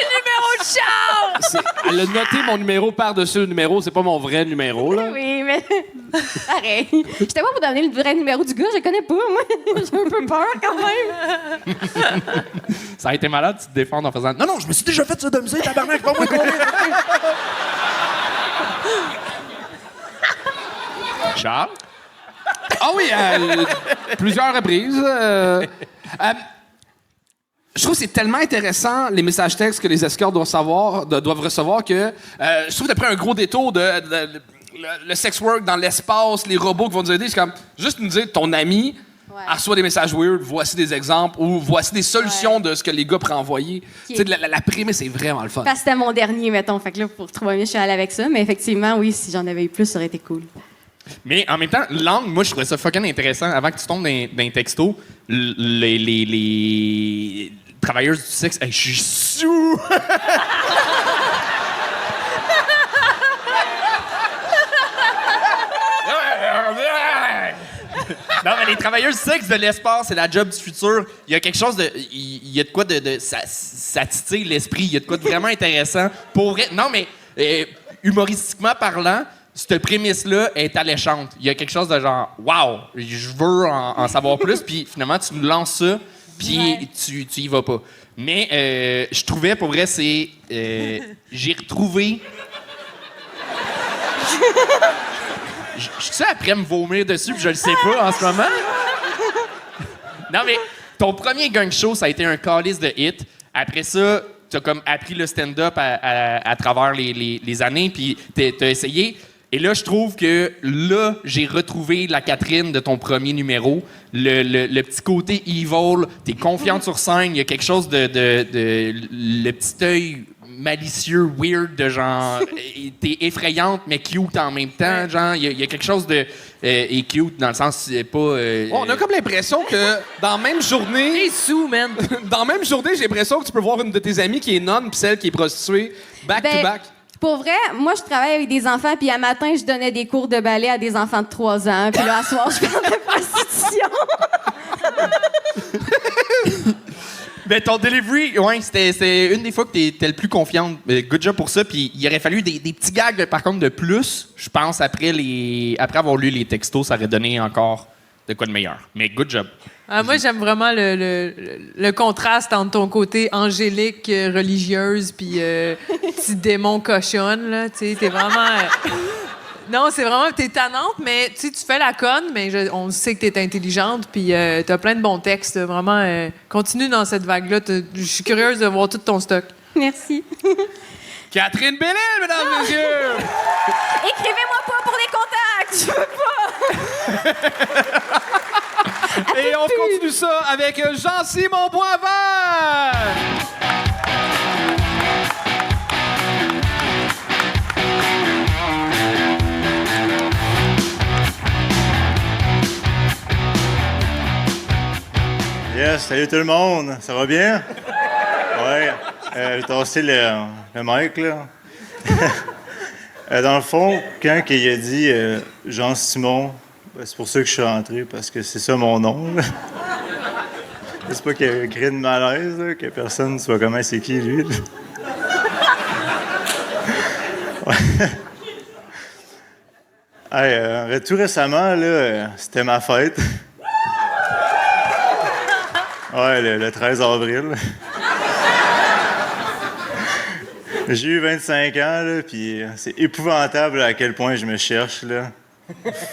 numéro de char! Elle a noté mon numéro par-dessus le numéro. C'est pas mon vrai numéro, là. Oui, mais... Pareil. J'étais pas pour donner le vrai numéro du gars, je le connais pas, moi. J'ai un peu peur, quand même. Ça a été malade de te défendre en faisant « Non, je me suis déjà fait sodomiser, tabarnak, pas moi courir! » Charles? Ah oui, plusieurs reprises. Je trouve que c'est tellement intéressant, les messages textes que les escortes doivent recevoir, que je trouve qu'après un gros détour le sex work dans l'espace, les robots qui vont nous aider, c'est comme juste nous dire ton ami reçoit des messages weird, voici des exemples ou voici des solutions de ce que les gars pourraient envoyer. Tu sais, la prémisse, c'est vraiment le fun. Parce que c'était mon dernier, mettons. Fait que là, pour trouver mieux, je suis allée avec ça. Mais effectivement, oui, si j'en avais eu plus, ça aurait été cool. Mais en même temps, l'angle, moi, je trouvais ça fucking intéressant. Avant que tu tombes dans un texto, les travailleurs du sexe, hey, je suis sous! Non, mais les travailleurs du sexe de l'espace, c'est la job du futur. Il y a quelque chose de... Il y a de quoi de ça titille l'esprit. Il y a de quoi de vraiment intéressant. Pour vrai... Non, mais humoristiquement parlant, cette prémisse-là est alléchante. Il y a quelque chose de genre, wow, je veux en savoir plus, puis finalement, tu nous lances ça, puis tu y vas pas. Mais je trouvais, pour vrai, c'est... j'ai retrouvé... Je suis après me vomir dessus, puis je le sais pas en ce moment. Non, mais ton premier gang show, ça a été un calice de hit. Après ça, t'as comme appris le stand-up à travers les années, puis t'as essayé. Et là, je trouve que là, j'ai retrouvé la Catherine de ton premier numéro. Le petit côté evil, t'es confiante sur scène, il y a quelque chose de le petit œil malicieux, weird, de genre. T'es effrayante, mais cute en même temps. Genre, il y a quelque chose de. Et cute dans le sens, c'est pas. On a comme l'impression que dans la même journée. T'es sous, man. Dans la même journée, j'ai l'impression que tu peux voir une de tes amies qui est nonne puis celle qui est prostituée back to back. Pour vrai, moi, je travaille avec des enfants, puis à matin, je donnais des cours de ballet à des enfants de 3 ans. Puis là, à soir, je parle de prostitution. Ben, ton delivery, ouais, c'est une des fois que t'es le plus confiante. Good job pour ça. Puis il aurait fallu des petits gags, par contre, de plus. Je pense, après avoir lu les textos, ça aurait donné encore de quoi de meilleur. Mais good job. Moi, j'aime vraiment le contraste entre ton côté angélique, religieuse, puis petit démon cochonne, là. Tu sais, t'es vraiment... Non, c'est vraiment... T'es tannante, mais tu fais la conne, mais on sait que t'es intelligente, puis t'as plein de bons textes. Vraiment, continue dans cette vague-là. Je suis curieuse de voir tout ton stock. Merci. Catherine Bellil, mesdames et messieurs! Écrivez-moi pas pour les contacts! Je veux pas! Et on continue ça avec Jean-Simon Boisvert! Yes, salut tout le monde, ça va bien? Ouais, j'ai tassé le mic, là. Dans le fond, quand il a dit Jean-Simon, ben, c'est pour ça que je suis rentré, parce que c'est ça mon nom, là. C'est pas qu'il y a créé de malaise, là, que personne ne soit comment c'est qui, lui, là. Ouais. Hey, tout récemment, là, c'était ma fête. Ouais, le 13 avril. J'ai eu 25 ans, là, puis c'est épouvantable à quel point je me cherche, là.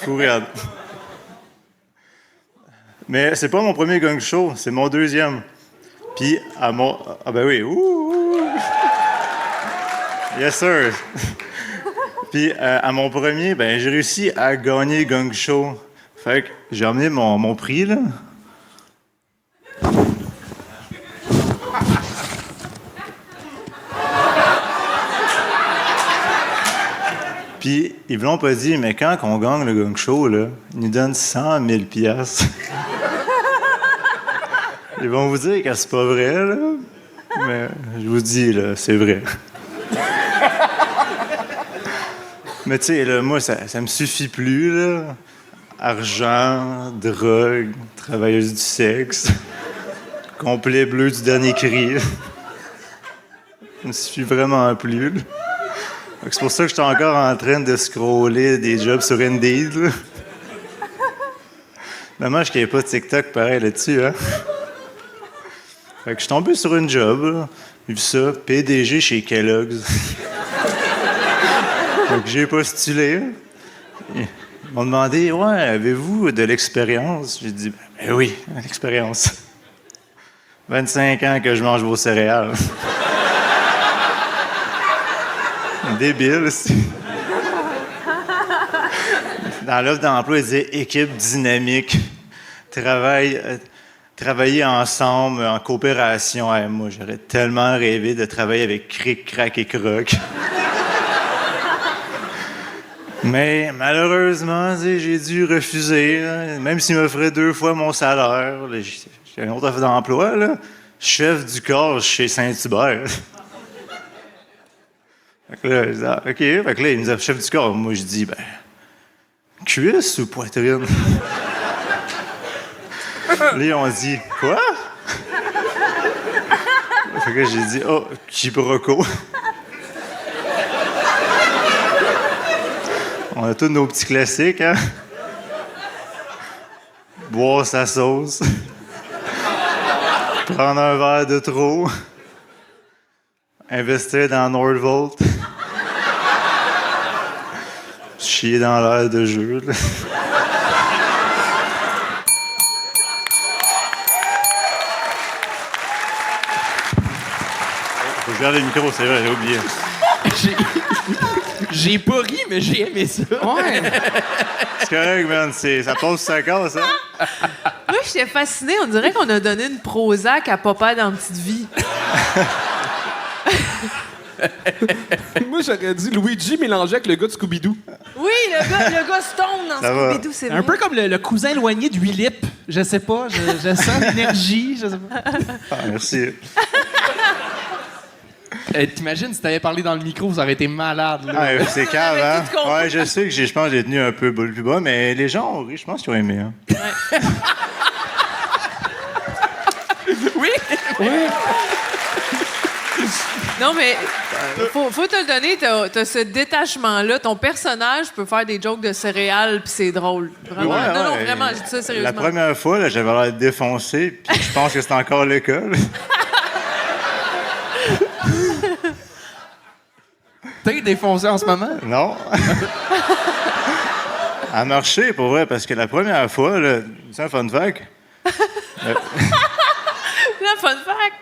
Fou, regarde. Mais c'est pas mon premier gang show, c'est mon deuxième. Puis à mon... Ah ben oui, ouh! Yes, sir! Puis à mon premier, ben j'ai réussi à gagner gang show. Fait que j'ai emmené mon prix, là. Puis, ils ne l'ont pas dit, mais quand on gagne le gang show, là, ils nous donnent 100 000 $. Ils vont vous dire que c'est pas vrai, là. Mais je vous dis, là, c'est vrai. Mais tu sais, là, moi, ça me suffit plus, là. Argent, drogue, travailleuse du sexe, complet bleu du dernier cri. Ça me suffit vraiment plus, là. C'est pour ça que je suis encore en train de scroller des jobs sur Indeed. Là. Dommage qu'il n'y ait pas de TikTok pareil là-dessus, hein? Fait que je suis tombé sur une job, là. J'ai vu ça, PDG chez Kellogg's. Fait que j'ai postulé. Ils m'ont demandé, ouais, avez-vous de l'expérience? J'ai dit, ben oui, de l'expérience. 25 ans que je mange vos céréales. Débile aussi. Dans l'offre d'emploi, il disait équipe dynamique, travailler ensemble, en coopération. Hey, moi, j'aurais tellement rêvé de travailler avec Cric, Crac et Croc. Mais malheureusement, j'ai dû refuser, là, même s'il m'offrait 2 fois mon salaire. J'ai une autre offre d'emploi, là, chef du corps chez Saint-Hubert. Fait que là, je dis, ah, OK. Fait que là, il nous a chef du corps. Moi, je dis, ben, cuisse ou poitrine? Là, ils ont dit, quoi? Fait que j'ai dit, oh, quiproquo. On a tous nos petits classiques, hein? Boire sa sauce. Prendre un verre de trop. Investir dans Nordvolt. Chier dans l'air de jeu. Là. Faut que je garde le micro, c'est vrai, j'ai oublié. J'ai pas ri, mais j'ai aimé ça. Ouais. C'est correct, man. Ça passe 50, ça. Moi, j'étais fascinée. On dirait qu'on a donné une Prozac à papa dans Petite Vie. Moi, j'aurais dit Luigi mélangé avec le gars de Scooby-Doo. Oui, le gars Stone dans Ça va. Scooby-Doo, c'est vrai. Un peu comme le cousin éloigné de Willip. Je sais pas, je sens l'énergie, je sais pas. Ah, merci. T'imagines si t'avais parlé dans le micro, ça aurait été malade. Là. Ah, c'est calme, hein? tout compris. Ouais, je sais que je pense que j'ai tenu un peu plus bas, mais les gens ont ri, je pense qu'ils ont aimé. Hein. Oui. Non, mais faut te le donner, t'as ce détachement-là. Ton personnage peut faire des jokes de céréales, puis c'est drôle. Vraiment. Ouais, non, ouais. vraiment, j'ai dit ça sérieusement. La première fois, là, j'avais l'air défoncé, puis je pense que c'est encore le cas. là. T'es défoncé en ce moment? Non. À marcher, pour vrai, parce que la première fois, là, c'est un fun fact. La fun fact.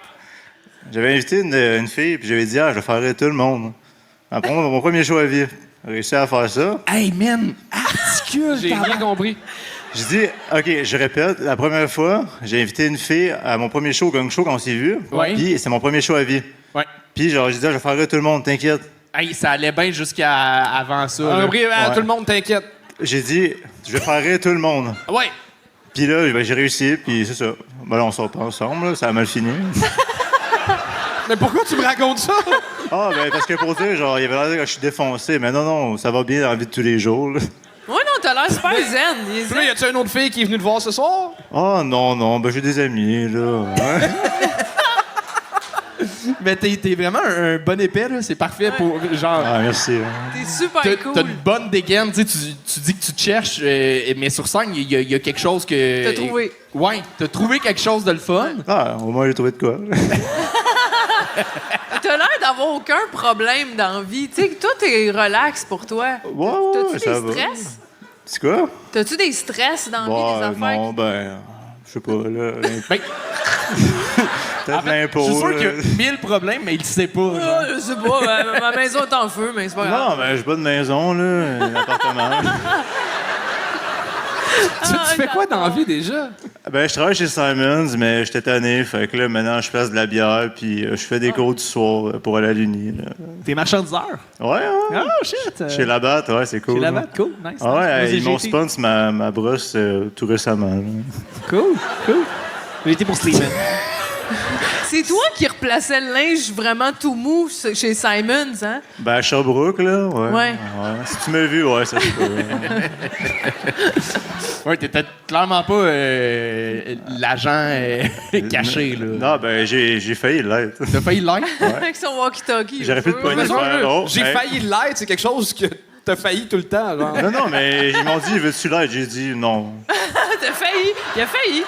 J'avais invité une fille, puis j'avais dit, je vais faire rire tout le monde. Après mon premier show à vie. J'ai réussi à faire ça. Hey, man! Articule! J'ai rien compris. J'ai dit, OK, je répète, la première fois, j'ai invité une fille à mon premier show, Gang Show, quand on s'est vu. Ouais. Puis c'est mon premier show à vie. Ouais. Puis genre, j'ai dit, je vais faire rire tout le monde, t'inquiète. Hey, ça allait bien jusqu'à avant ça. Un là. prix à tout le monde, t'inquiète. J'ai dit, je vais faire rire tout le monde. Ouais. Puis là, ben, j'ai réussi, puis c'est ça. Ben là, on sort pas ensemble, là, ça a mal fini. Mais pourquoi tu me racontes ça? Ah, ben parce que pour dire, genre, il avait l'air que je suis défoncé, mais non, ça va bien dans la vie de tous les jours. là. Ouais, non, t'as l'air super zen. Il est Puis là, zen. y a-tu une autre fille qui est venue te voir ce soir? Oh non, ben j'ai des amis, là. Ouais. Mais t'es vraiment un bon épais, là. C'est parfait pour, genre... Ah, merci. T'es super cool. T'as une bonne dégaine, tu sais, tu dis que tu te cherches, mais sur scène, il y a quelque chose que... T'as trouvé. Ouais, t'as trouvé quelque chose de le fun. Ah, au moins, j'ai trouvé de quoi. T'as l'air d'avoir aucun problème dans la vie. Tu sais, tout est relax pour toi. Ouais, T'as-tu ça des va. stress? C'est quoi? T'as-tu des stress dans la vie, des affaires? Non, ben, je sais pas, là. Ben, Peut-être l'impôt. je suis sûr là. qu'il y a 1000 problèmes, mais il le sait pas. genre. Ah, je sais pas, ma maison est en feu, mais c'est pas grave. Non, ben, j'ai pas de maison, là. Un appartement. Tu fais quoi dans la vie déjà? Ben, je travaille chez Simons, mais j'étais tanné. Fait que là, maintenant, je place de la bière, puis je fais des cours du soir pour aller à l'uni. là. T'es marchand d'heures? Ouais. Oh, shit! Chez Labatt, ouais, c'est cool. Chez là. Labatt, cool, nice. Ah ouais, nice. ils m'ont sponsor ma brosse tout récemment. là. Cool. J'ai été pour Steven. C'est toi qui replaçais le linge vraiment tout mou chez Simons, hein? Ben, à Sherbrooke, là, ouais. Ouais. Si tu m'as vu, ouais, ça se peut. Ouais, t'étais clairement pas l'agent caché, là. Non, ben, j'ai failli l'être. T'as failli l'être? Avec son walkie-talkie. J'aurais pu te pogner de faire l'autre. J'ai failli l'être, c'est quelque chose que t'as failli tout le temps, genre. Non, mais ils m'ont dit, veux-tu l'être? J'ai dit non. T'as failli. Il a failli.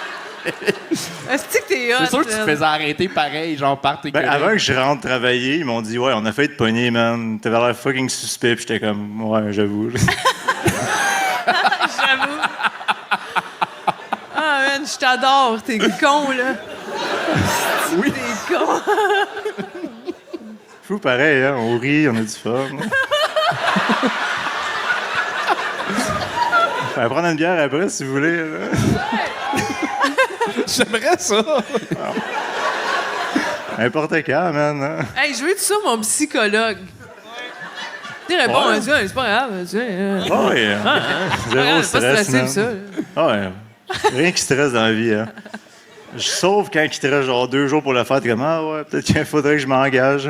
Est-ce que t'es hot? C'est sûr que tu te faisais arrêter pareil, genre par tes Ben, collègues. avant que je rentre travailler, ils m'ont dit, ouais, on a failli te pogner, man. T'avais l'air fucking suspect, puis j'étais comme, ouais, j'avoue. J'avoue. Ah, man, je t'adore. T'es con, là. Oui. T'es con. Fou pareil, hein? On rit, on a du fun. On va prendre une bière après, si vous voulez. là. J'aimerais ça. N'importe quand, man. Hein? Hey, je veux être ça, mon psychologue. Tu réponds, Ouais. c'est pas grave. Tu sais, Ouais, zéro pas stress, stressé, man. ça. Ah ouais. Rien qui stresse dans la vie, hein. Sauf quand il te reste genre 2 jours pour le faire, t'es comme, ah ouais, peut-être qu'il faudrait que je m'engage.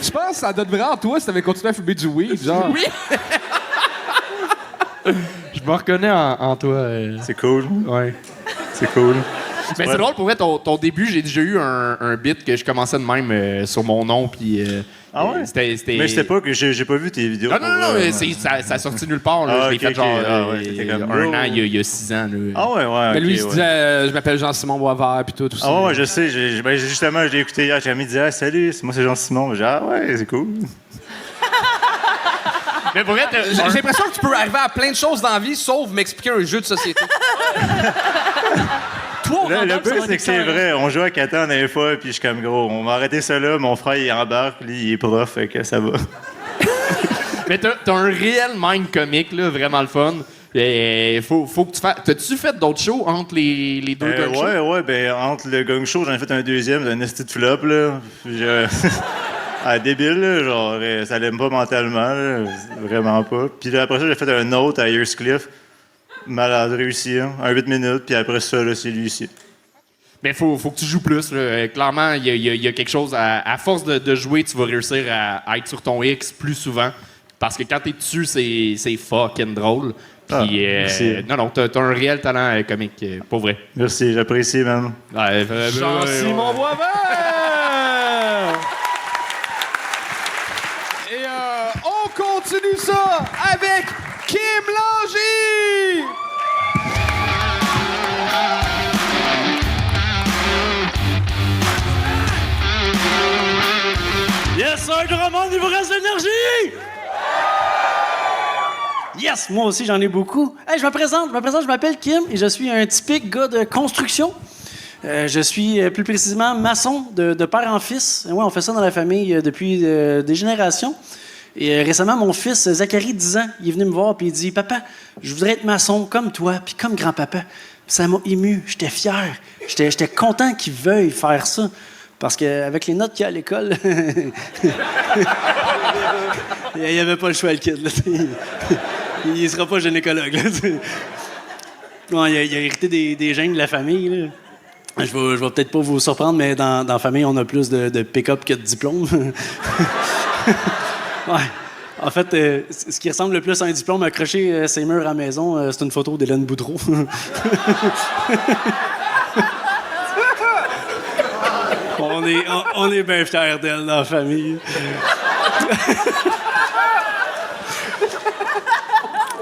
Je pense que ça donnerait en toi si t'avais continué à fumer du weed, genre. Oui. Je me reconnais en toi. C'est cool. Ouais. C'est cool. Mais c'est drôle, pour vrai, ton début, j'ai déjà eu un bit que je commençais de même sur mon nom, puis... Ah ouais? C'était... Mais c'était pas que j'ai pas vu tes vidéos. Non, mais ça a sorti nulle part. Là. Ah, Je l'ai ok, fait ok. genre Ah ouais, t'étais comme, un bro. an, il y a 6 ans. Là. Ah ouais. Mais lui, il ok, se ouais. disait, je m'appelle Jean-Simon Boisvert, puis tout aussi. Ah ouais, je sais. Justement, je l'ai écouté hier. J'ai mis dit, ah, salut, moi c'est Jean-Simon. J'ai dit, ah ouais, c'est cool. Mais pour vrai, J'ai l'impression que tu peux arriver à plein de choses dans la vie, sauf m'expliquer un jeu de société. Toi, Le pire, c'est que c'est vrai. On joue à Catan des fois, puis je suis comme gros. On va arrêter ça là. Mon frère, il embarque, lui, il est prof, fait que ça va. Mais t'as un réel mind comique, là, vraiment le fun. Faut que tu fasses. T'as-tu fait d'autres shows entre les deux gong shows? Ouais, ben entre le gong show, j'en ai fait un deuxième, un esti de flop, là. Débile, là, genre, ça l'aime pas mentalement, là, vraiment pas. Puis là, après ça, j'ai fait un autre à Earscliff. Malade réussi, hein, un 8 minutes, puis après ça, là, c'est lui ici. Mais faut que tu joues plus. Là. Clairement, il y a quelque chose. À force de jouer, tu vas réussir à être sur ton X plus souvent. Parce que quand t'es dessus, c'est fucking drôle. Puis, merci. Non, t'as un réel talent comique, pour vrai. Merci, j'apprécie, man. Jean-Simon Boisvert! Et on continue ça avec Kim Langy! Yes, sir, Drummond, il vous reste de l'énergie! Yes, moi aussi, j'en ai beaucoup. Hey, je me présente, je m'appelle Kim et je suis un typique gars de construction. Je suis plus précisément maçon de père en fils. Ouais, on fait ça dans la famille depuis des générations. Et récemment, mon fils, Zachary, 10 ans, il est venu me voir et il dit « Papa, je voudrais être maçon comme toi, puis comme grand-papa. » Ça m'a ému, j'étais fier. J'étais content qu'il veuille faire ça. Parce qu'avec les notes qu'il y a à l'école, il n'y avait pas le choix, le kid. Là, il ne sera pas gynécologue. Là, bon, il a hérité des gènes de la famille. Là. Je vais peut-être pas vous surprendre, mais dans la famille, on a plus de pick-up que de diplôme. Ouais. En fait, ce qui ressemble le plus à un diplôme accroché ses murs à la maison, c'est une photo d'Hélène Boudreau. On est bien fiers d'elle dans la famille.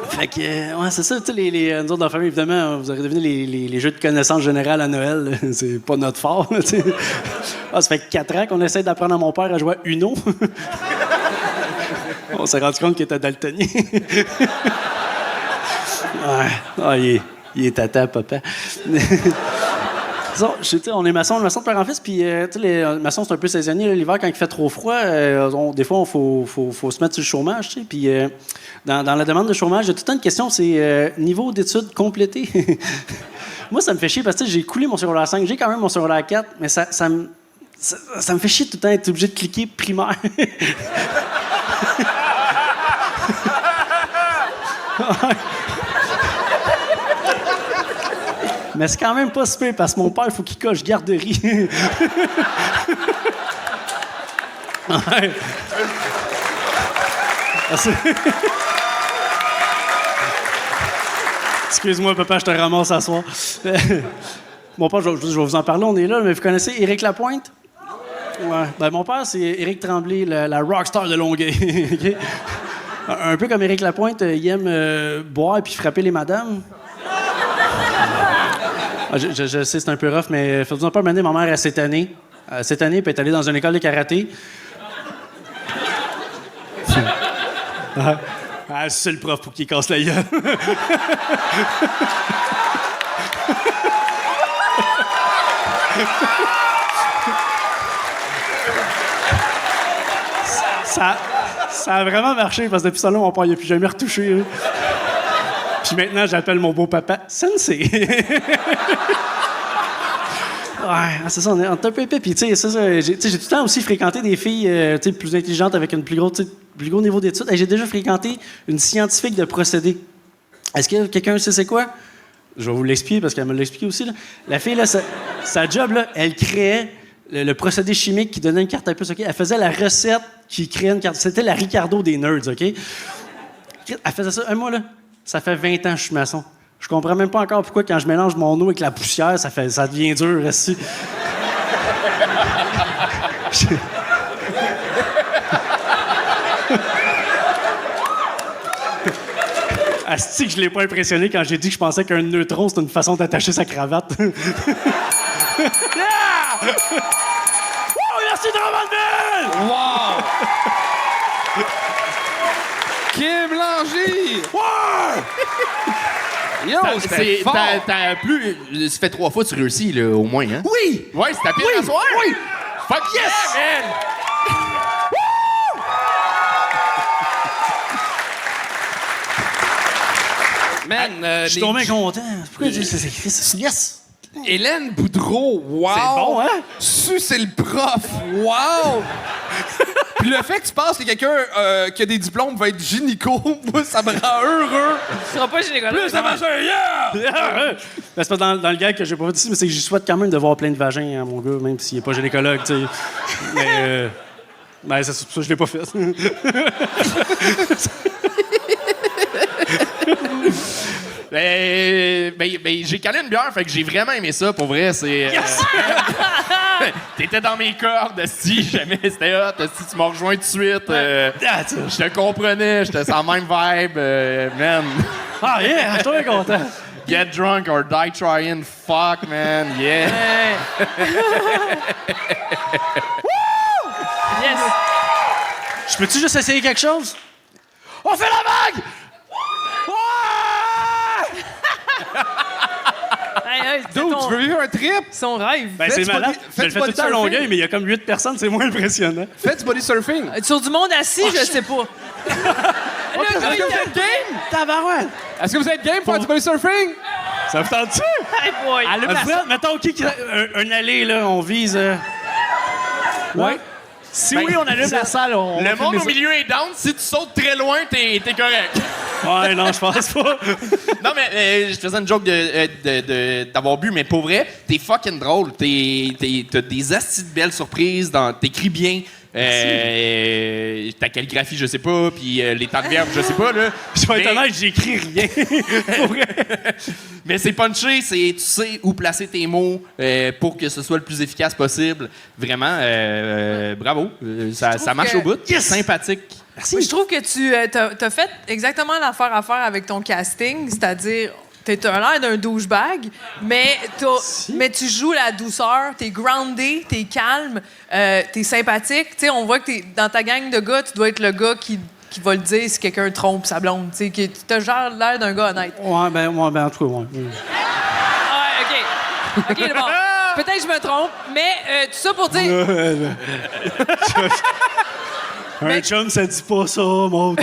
Fait que, ouais, c'est ça, tu sais, nous autres dans la famille, évidemment, vous aurez deviné les jeux de connaissances générales à Noël, c'est pas notre fort, tu sais. Ça fait 4 ans qu'on essaie d'apprendre à mon père à jouer à Uno. On s'est rendu compte qu'il était daltonien. Ouais. Il est tata, papa. On est maçon de père en fils, puis les maçons, c'est un peu saisonnier. Là, l'hiver, quand il fait trop froid, des fois, il faut se mettre sur le chômage. Tu sais, puis dans la demande de chômage, il y a toute une question, c'est niveau d'études complété. Moi, ça me fait chier parce que j'ai coulé mon secondaire 5, j'ai quand même mon secondaire 4, mais ça me fait chier tout le temps d'être obligé de cliquer primaire. Mais c'est quand même pas super parce que mon père, il faut qu'il coche garderie. Ouais. Excuse-moi, papa, je te ramasse à soir. Mon père, je vais vous en parler, on est là, mais vous connaissez Éric Lapointe? Ouais. Ben, mon père, c'est Éric Tremblay, la rockstar de Longueuil. Okay? Un peu comme Éric Lapointe, il aime boire et puis frapper les madames. Je sais, c'est un peu rough, mais faites-vous en pas mener ma mère à cette année. Cette année, puis elle est allée dans une école de karaté. C'est le prof pour qu'il casse la gueule. Ça a vraiment marché, parce que depuis ça, là, mon père n'a plus jamais retouché. Hein. Puis maintenant, j'appelle mon beau-papa Sensei. Ouais, c'est ça, on est un peu épais. Puis, tu sais, j'ai tout le temps aussi fréquenté des filles plus intelligentes avec un plus gros niveau d'études. J'ai déjà fréquenté une scientifique de procédés. Est-ce que quelqu'un sait c'est quoi? Je vais vous l'expliquer parce qu'elle me l'a expliqué aussi. Là. La fille, là, sa job, là, elle créait le procédé chimique qui donnait une carte à puce. Okay? Elle faisait la recette qui créait une carte. C'était la Ricardo des nerds. OK? Elle faisait ça. Moi, là, ça fait 20 ans que je suis maçon. Je comprends même pas encore pourquoi, quand je mélange mon eau avec la poussière, ça devient dur. Reste Asti que je l'ai pas impressionné quand j'ai dit que je pensais qu'un neutron, c'était une façon d'attacher sa cravate. Yeah! Oh, merci Drummondville! Wow! Kim Langy! Ouais! Yo, c'était fort! Ça fait 3 fois que tu réussis, là, au moins, hein? Oui! Ouais, c'est ta pire à soir! Oui! Fuck yes! Yeah, man! Man, Je suis tombé content. Pourquoi tu dis c'est écrit ça? Yes! Hélène Boudreau, wow! C'est bon, hein? C'est le prof, wow! Puis le fait que tu penses que quelqu'un qui a des diplômes va être gynéco, moi, ça me rend heureux. Tu seras pas gynécologue. Plus de vagin, yeah! Ben, c'est pas dans le gag que j'ai pas fait ici, mais c'est que j'y souhaite quand même de voir plein de vagins à mon gars, même s'il est pas gynécologue, tu sais. Mais, c'est pour ça que je l'ai pas fait. J'ai calé une bière, fait que j'ai vraiment aimé ça, pour vrai. C'est. T'étais dans mes cordes, si jamais c'était hot, si tu m'as rejoint tout de suite. Je te comprenais, j'étais sans même vibe, man. Ah, yeah, je suis content. Get drunk or die trying, fuck, man, yeah. Yes! Je peux-tu juste essayer quelque chose? On fait la vague! Dude, tu veux vivre un trip? Son rêve. Ben, c'est malade. Je le fais tout le temps à Longueuil, mais il y a comme 8 personnes, c'est moins impressionnant. Fais du body surfing. Sur du monde assis, je sais pas. Est-ce que vous êtes game? Tabarouette! Est-ce que vous êtes game pour faire du body surfing? Ça vous tente-tu? Hey boy! Mettons, un allée, là, on vise... Ouais. Si oui, on allume la salle, on Le monde filme au milieu est down. Si tu sautes très loin, t'es correct. Ouais, non, je pense pas. Non, mais je faisais une joke d'avoir bu, mais pour vrai, t'es fucking drôle. T'as des astis de belles surprises. T'écris bien. Ta calligraphie, je sais pas. Puis les temps de verbe, je sais pas. Là. Je vais être honnête, j'écris rien. Pour vrai. Mais c'est punché. Tu sais où placer tes mots pour que ce soit le plus efficace possible. Vraiment, bravo. Ça marche au bout. Yes! Sympathique. Merci. Je trouve que tu as fait exactement l'affaire à faire avec ton casting, c'est-à-dire t'as l'air d'un douchebag, mais tu joues la douceur, t'es groundé, t'es calme, t'es sympathique. T'sais, on voit que dans ta gang de gars, tu dois être le gars qui va le dire si quelqu'un trompe sa blonde. T'as genre l'air d'un gars honnête. Ouais, en tout cas, ouais. OK. OK, bon. Peut-être que je me trompe, mais tout ça pour dire... Un chum, ça dit pas ça, Maud.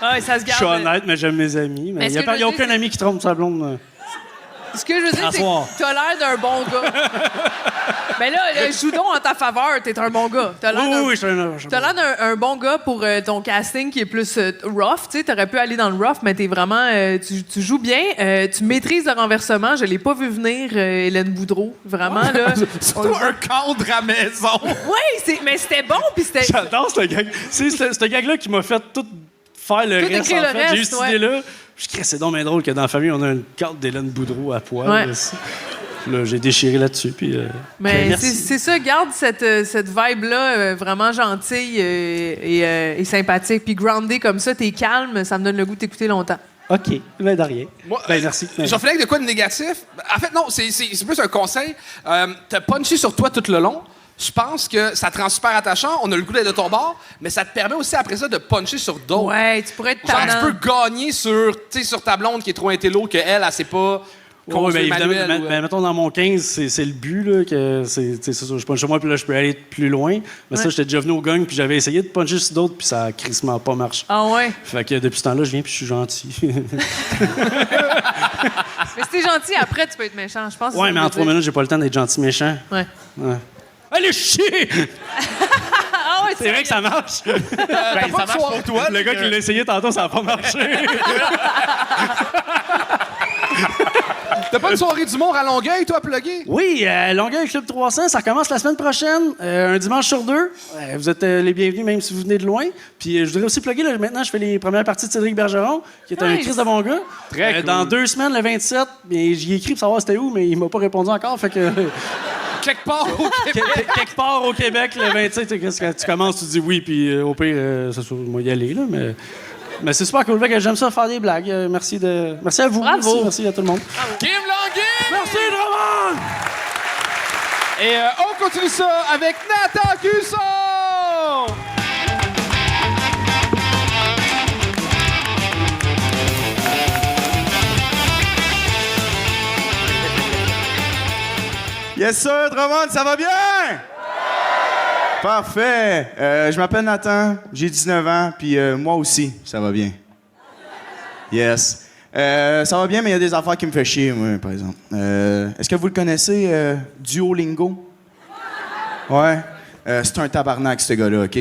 Ah, ça se Je suis garde. honnête, mais j'aime mes amis. Mais il n'y a aucun ami qui trompe sa blonde. Ce que je veux dire, c'est que t'as l'air d'un bon gars. Mais là, joue donc en ta faveur, t'es un bon gars. T'as l'air d'un bon gars pour ton casting qui est plus rough. Tu sais, t'aurais pu aller dans le rough, mais t'es vraiment... tu joues bien. Tu maîtrises le renversement. Je l'ai pas vu venir, Hélène Boudreau. Vraiment, là... C'est un cadre à maison. Oui, mais c'était bon, puis c'était... J'adore ce gag. C'est ce gag-là qui m'a fait tout faire le reste, en fait. J'ai eu cette idée-là. Je crée, c'est donc bien drôle que dans la famille, on a une carte d'Hélène Boudreau à poil. Ouais. Là, j'ai déchiré là-dessus. Puis, mais c'est ça, garde cette vibe-là vraiment gentille et sympathique. Puis groundé comme ça, t'es calme, ça me donne le goût de t'écouter longtemps. OK, ben de rien. Moi, merci. J'en fais de quoi de négatif? En fait, non, c'est plus un conseil. T'as punché sur toi tout le long. Je pense que ça te rend super attachant. On a le goût d'être de ton bord, mais ça te permet aussi après ça de puncher sur d'autres. Ouais, tu pourrais être genre, tannant. tu peux gagner sur ta blonde qui est trop intello, qu'elle, elle sait pas. Oui, mais évidemment, mettons dans mon 15, c'est le but, là, que c'est ça. Je punche chez moi, puis là, je peux aller plus loin. Mais ça, j'étais déjà venu au gang, puis j'avais essayé de puncher sur d'autres, puis ça a crissement pas marché. Ah ouais? Fait que depuis ce temps-là, je viens, puis je suis gentil. Mais si t'es gentil, après, tu peux être méchant, je pense. Ouais, mais en 3 minutes, j'ai pas le temps d'être gentil méchant. Ouais. Allez, chier! Ah ouais, c'est vrai que ça marche. Ça marche pour toi. Le gars qui l'a essayé tantôt, ça a pas marché. T'as pas une soirée d'humour à Longueuil, toi, à plugger? Oui, Longueuil Club 300, ça commence la semaine prochaine, un dimanche sur 2. Vous êtes les bienvenus, même si vous venez de loin. Puis je voudrais aussi plugger, là, maintenant, je fais les premières parties de Cédric Bergeron, qui est un Christ de bon gars. Très cool. Dans 2 semaines, le 27, j'y ai écrit pour savoir c'était où, mais il m'a pas répondu encore, fait que... Quelque part au Québec. Quelque part au Québec, le 27, quand tu commences, tu dis oui, puis au pire, c'est sûr, moi y aller, là, mais c'est super cool. J'aime ça faire des blagues. Merci à vous. Bravo. Merci à tout le monde. Kim Languille! Merci, Drummond! Et on continue ça avec Nathan Cusson! Yes sir, Drummond, ça va bien? Parfait. Je m'appelle Nathan, j'ai 19 ans, puis moi aussi, ça va bien. Yes. Ça va bien, mais il y a des affaires qui me font chier, moi, par exemple. Est-ce que vous le connaissez, Duolingo? Ouais. C'est un tabarnak, ce gars-là, OK?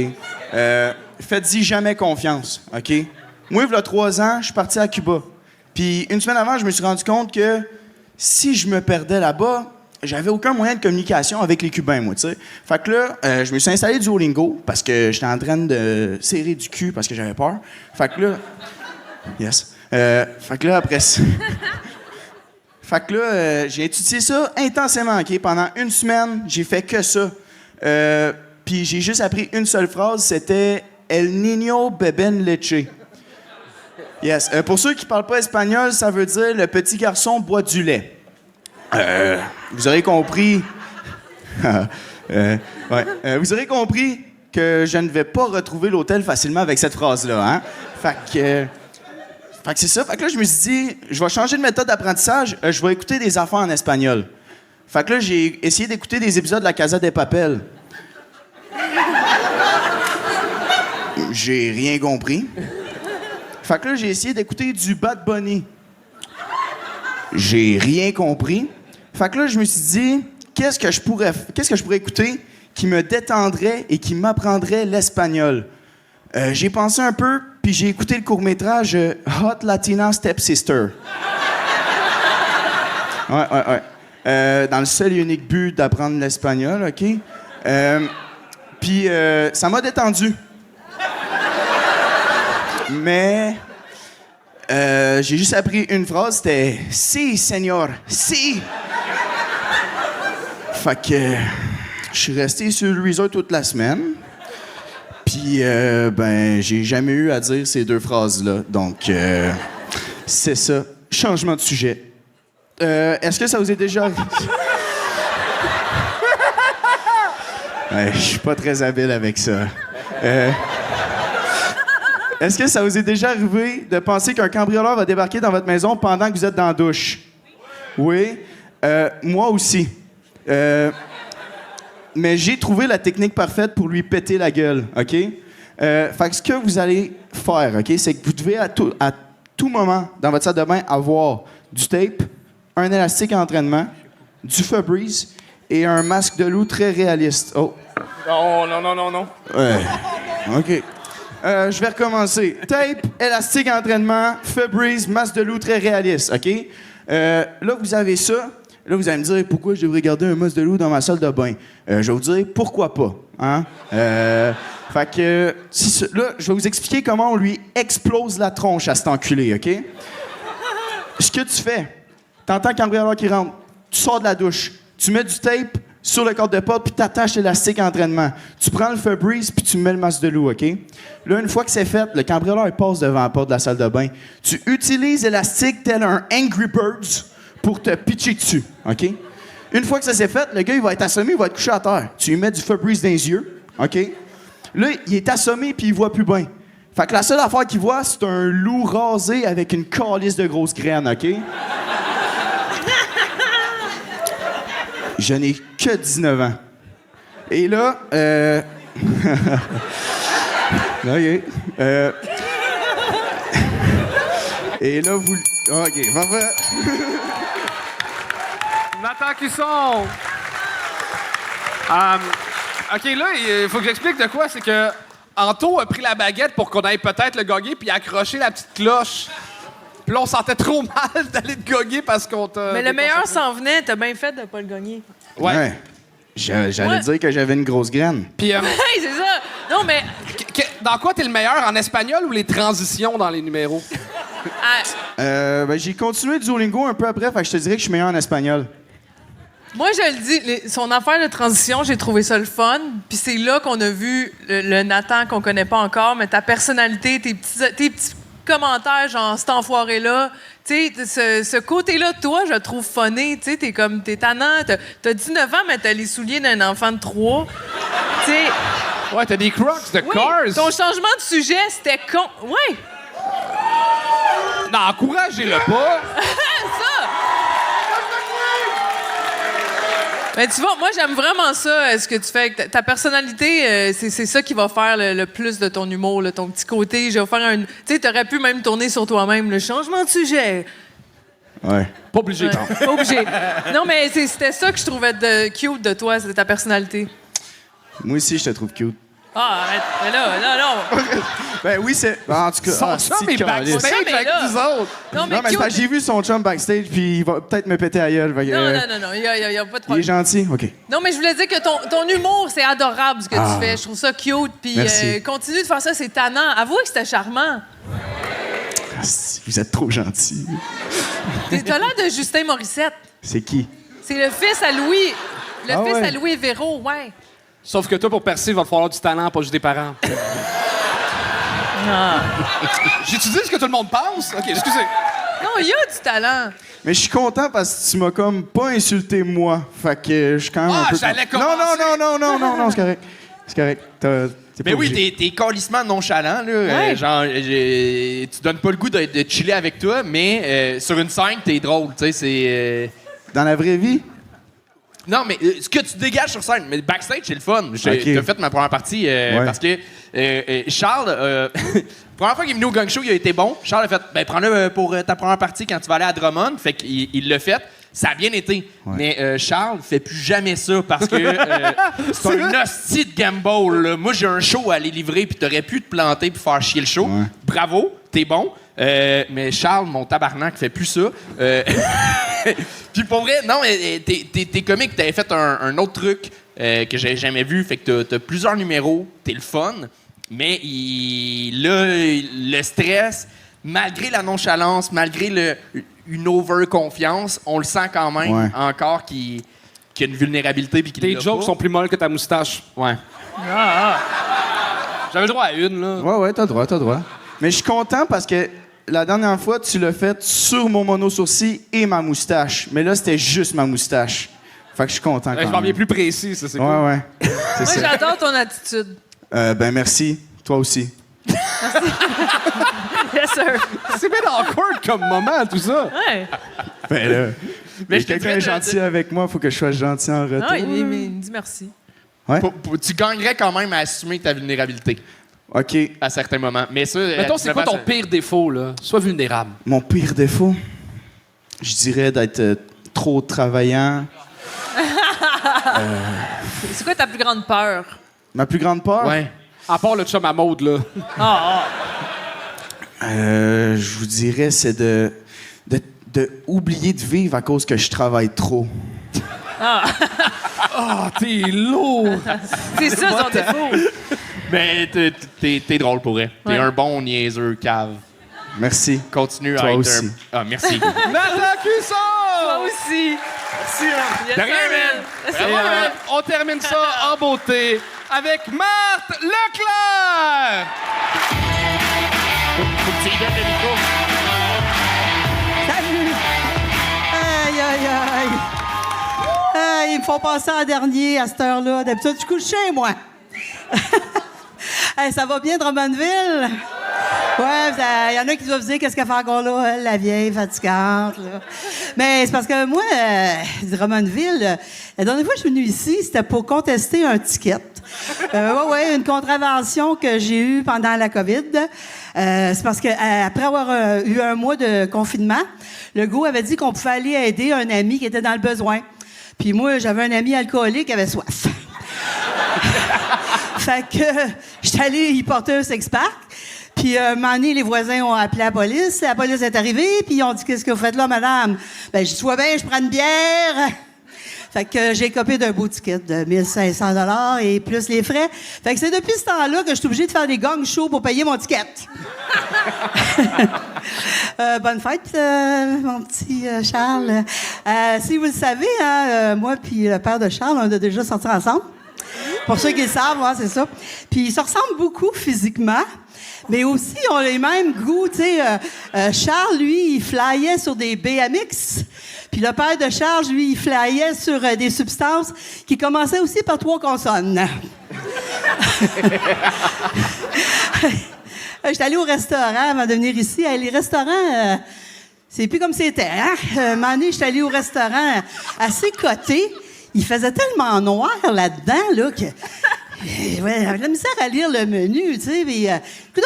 Faites-y jamais confiance, OK? Moi, il y a 3 ans, je suis parti à Cuba. Puis une semaine avant, je me suis rendu compte que si je me perdais là-bas, j'avais aucun moyen de communication avec les Cubains, moi, tu sais. Fait que là, je me suis installé Duolingo parce que j'étais en train de serrer du cul parce que j'avais peur. Fait que là... Yes. Fait que là, après ça... Fait que là, j'ai étudié ça intensément, OK? Pendant 1 semaine, j'ai fait que ça. Puis j'ai juste appris une seule phrase, c'était « El niño beben leche ». Yes. Pour ceux qui parlent pas espagnol, ça veut dire « le petit garçon boit du lait ». Vous aurez compris... vous aurez compris que je ne vais pas retrouver l'hôtel facilement avec cette phrase-là, hein? Fait que c'est ça. Fait que là, je me suis dit, je vais changer de méthode d'apprentissage. Je vais écouter des affaires en espagnol. Fait que là, j'ai essayé d'écouter des épisodes de La Casa de Papel. J'ai rien compris. Fait que là, j'ai essayé d'écouter du Bad Bunny. J'ai rien compris. Fait que là, je me suis dit, qu'est-ce que je pourrais écouter qui me détendrait et qui m'apprendrait l'espagnol? J'ai pensé un peu, puis j'ai écouté le court-métrage Hot Latina Stepsister. Ouais. Dans le seul et unique but d'apprendre l'espagnol, OK? Puis ça m'a détendu. Mais j'ai juste appris une phrase, c'était « Si, señor, si! » Fait que je suis resté sur le resort toute la semaine. Puis, j'ai jamais eu à dire ces 2 phrases-là. Donc, c'est ça. Changement de sujet. Est-ce que ça vous est déjà arrivé? Je suis pas très habile avec ça. Est-ce que ça vous est déjà arrivé de penser qu'un cambrioleur va débarquer dans votre maison pendant que vous êtes dans la douche? Oui. Moi aussi. Mais j'ai trouvé la technique parfaite pour lui péter la gueule, OK? Fait que ce que vous allez faire, OK, c'est que vous devez à tout moment, dans votre salle de bain, avoir du tape, un élastique à entraînement, du Febreze et un masque de loup très réaliste. Oh. Non. Ouais. OK. Je vais recommencer. Tape, élastique à entraînement, Febreze, masque de loup très réaliste, OK? Là, vous avez ça. Là, vous allez me dire, pourquoi je devrais garder un masque de loup dans ma salle de bain? Je vais vous dire, pourquoi pas, hein? Fait que, là, je vais vous expliquer comment on lui explose la tronche à cet enculé, OK? Ce que tu fais, t'entends le cambrioleur qui rentre, tu sors de la douche, tu mets du tape sur le cadre de porte, puis t'attaches l'élastique à entraînement. Tu prends le Febreze, puis tu mets le masque de loup, OK? Là, une fois que c'est fait, le cambrioleur il passe devant la porte de la salle de bain. Tu utilises l'élastique tel un Angry Birds pour te pitcher dessus, OK? Une fois que ça s'est fait, le gars, il va être assommé, il va être couché à terre. Tu lui mets du Febreze dans les yeux, OK? Là, il est assommé, puis il voit plus bien. Fait que la seule affaire qu'il voit, c'est un loup rasé avec une calice de grosses graines, OK? Je n'ai que 19 ans. Et là, OK. Et là, vous... OK, parfait. Nathan Cusson. OK, là, il faut que j'explique de quoi. C'est que Anto a pris la baguette pour qu'on aille peut-être le gagner, puis accrocher la petite cloche. Puis là, on sentait trop mal d'aller te gagner parce qu'on t'a... Mais le meilleur s'en venait. T'as bien fait de pas le gagner. Ouais. J'allais dire que j'avais une grosse graine. Puis... Hey, c'est ça! Non, mais... Dans quoi t'es le meilleur? En espagnol ou les transitions dans les numéros? J'ai continué Duolingo un peu après, fait que je te dirais que je suis meilleur en espagnol. Moi, je le dis, son affaire de transition, j'ai trouvé ça le fun. Puis c'est là qu'on a vu le Nathan qu'on connaît pas encore, mais ta personnalité, tes petits commentaires, genre, cet enfoiré-là. Tu sais, ce côté-là de toi, je le trouve funny. Tu sais, t'es tannant. T'as 19 ans, mais t'as les souliers d'un enfant de 3. Tu sais... Ouais, t'as des Crocs de Cars. Ton changement de sujet, c'était con. Ouais. Non, encouragez-le pas. Ça! Mais tu vois, moi, j'aime vraiment ça, ce que tu fais. Ta personnalité, c'est ça qui va faire le plus de ton humour, là, ton petit côté. Je vais faire un... Tu sais, t'aurais pu même tourner sur toi-même, le changement de sujet. Ouais. Pas obligé, Ouais, pas obligé. Non, mais c'était ça que je trouvais cute de toi, c'était ta personnalité. Moi aussi, je te trouve cute. Ah, arrête. Mais là. Ben oui, c'est. En tout cas, Son chum est backstage avec nous autres. Non, mais c'est cute. parce que j'ai vu son chum backstage, puis il va peut-être me péter à gueule. Fait que, Non, il y a pas de Il est problème. gentil? OK. Non, mais je voulais dire que ton humour, c'est adorable ce que Ah. tu fais. Je trouve ça cute. Puis Merci. continue de faire ça, c'est tannant. Avouez que c'était charmant. Asti, vous êtes trop gentil. T'as l'air de Justin Morissette. C'est qui? C'est le fils à Louis. Le Ah fils ouais. à Louis Véro, ouais. Sauf que toi, pour percer, il va te falloir du talent, pas juste des parents. J'ai-tu dit ce que tout le monde pense? OK, excusez. Non, il y a du talent. Mais je suis content parce que tu m'as comme pas insulté moi. Fait que je suis quand même un peu... j'allais Non, non, c'est correct. C'est correct. T'es pas Mais oui, obligé. t'es calissement nonchalant, là. Ouais. Tu donnes pas le goût de chiller avec toi, mais sur une scène, t'es drôle, tu sais, c'est... Dans la vraie vie? Non, mais ce que tu dégages sur scène, mais backstage, c'est le fun. T'as fait ma première partie parce que Charles, la première fois qu'il est venu au Gang Show, il a été bon. Charles a fait, ben prends-le pour ta première partie quand tu vas aller à Drummond. Fait qu'il l'a fait. Ça a bien été. Mais Charles fait plus jamais ça parce que c'est un hostie de gamble. Là. Moi, j'ai un show à aller livrer puis t'aurais pu te planter puis faire chier le show. Bravo, t'es bon. Mais Charles, mon tabarnak, fait plus ça. Puis pour vrai, non, t'es comique. T'avais fait un autre truc que j'avais jamais vu. Fait que t'as plusieurs numéros. T'es le fun. Mais le stress, malgré la nonchalance, malgré une over-confiance, on le sent quand même encore qu'il y a une vulnérabilité. Puis Tes jokes sont plus molles que ta moustache. Ouais. J'avais le droit à une, là. Ouais, t'as le droit. Mais je suis content parce que la dernière fois, tu l'as fait sur mon mono-sourcil et ma moustache. Mais là, c'était juste ma moustache. Fait que je suis content quand Je même. m'en viens plus précis, ça, c'est cool. Ouais. C'est Moi, ça. j'adore ton attitude. Ben merci. Toi aussi. Yes, sir. C'est bien awkward comme moment, tout ça. Ouais. Ben là, Mais mais je te quelqu'un est dirais gentil avec moi, faut que je sois gentil en retour. Non, il me dit merci. Ouais? Tu gagnerais quand même à assumer ta vulnérabilité. OK. À certains moments. Mais ça. Mettons, c'est quoi ton pire défaut, là? Sois vulnérable. Mon pire défaut? Je dirais d'être trop travaillant. C'est quoi ta plus grande peur? Ma plus grande peur? Ouais. À part le chum à mode, là. Je vous dirais, c'est de oublier de vivre à cause que je travaille trop. Ah, t'es lourd! C'est ça, ton défaut. Mais t'es drôle pour vrai. T'es Ouais. un bon niaiseur cave. Merci. Continue Toi à être aussi. Ah, merci. Nathan Cusson! Toi aussi. Merci, De rien, man. Et, on termine ça en beauté avec Marthe Leclerc! Salut! Aïe, aïe, aïe! Ils me font passer en dernier à cette heure-là. D'habitude, je suis couché, moi. Hey, ça va bien, Drummondville? Ouais, il y en a qui doivent se dire qu'est-ce qu'elle fait encore là, elle, la vieille fatigante. Là. Mais c'est parce que moi, Drummondville, la dernière fois que je suis venue ici, c'était pour contester un ticket. Une contravention que j'ai eue pendant la COVID. C'est parce que après avoir eu un mois de confinement, le gars avait dit qu'on pouvait aller aider un ami qui était dans le besoin. Puis moi, j'avais un ami alcoolique qui avait soif. Fait que j'étais allée y porter un six-pack. Puis un moment donné, les voisins ont appelé la police. La police est arrivée, puis ils ont dit « Qu'est-ce que vous faites là, madame? » Ben, je dis « Soit bien, je prends une bière. » Fait que j'ai copé d'un beau ticket de 1500 $ et plus les frais. Fait que c'est depuis ce temps-là que je suis obligée de faire des gang shows pour payer mon ticket. Bonne fête, mon petit Charles. Si vous le savez, hein, moi puis le père de Charles, on a déjà sorti ensemble. Pour ceux qui le savent, ouais, c'est ça. Puis ils se ressemblent beaucoup physiquement, mais aussi ils ont les mêmes goûts. Tu sais, Charles, lui, il flyait sur des BMX. Puis le père de Charles, lui, il flyait sur des substances qui commençaient aussi par 3 consonnes. J'étais allée au restaurant avant de venir ici. Les restaurants, c'est plus comme c'était. Hein? Un moment donné, j'étais allée au restaurant assez coté. il faisait tellement noir là-dedans, là, que... Ouais, j'avais de la misère à lire le menu, tu sais. Mais,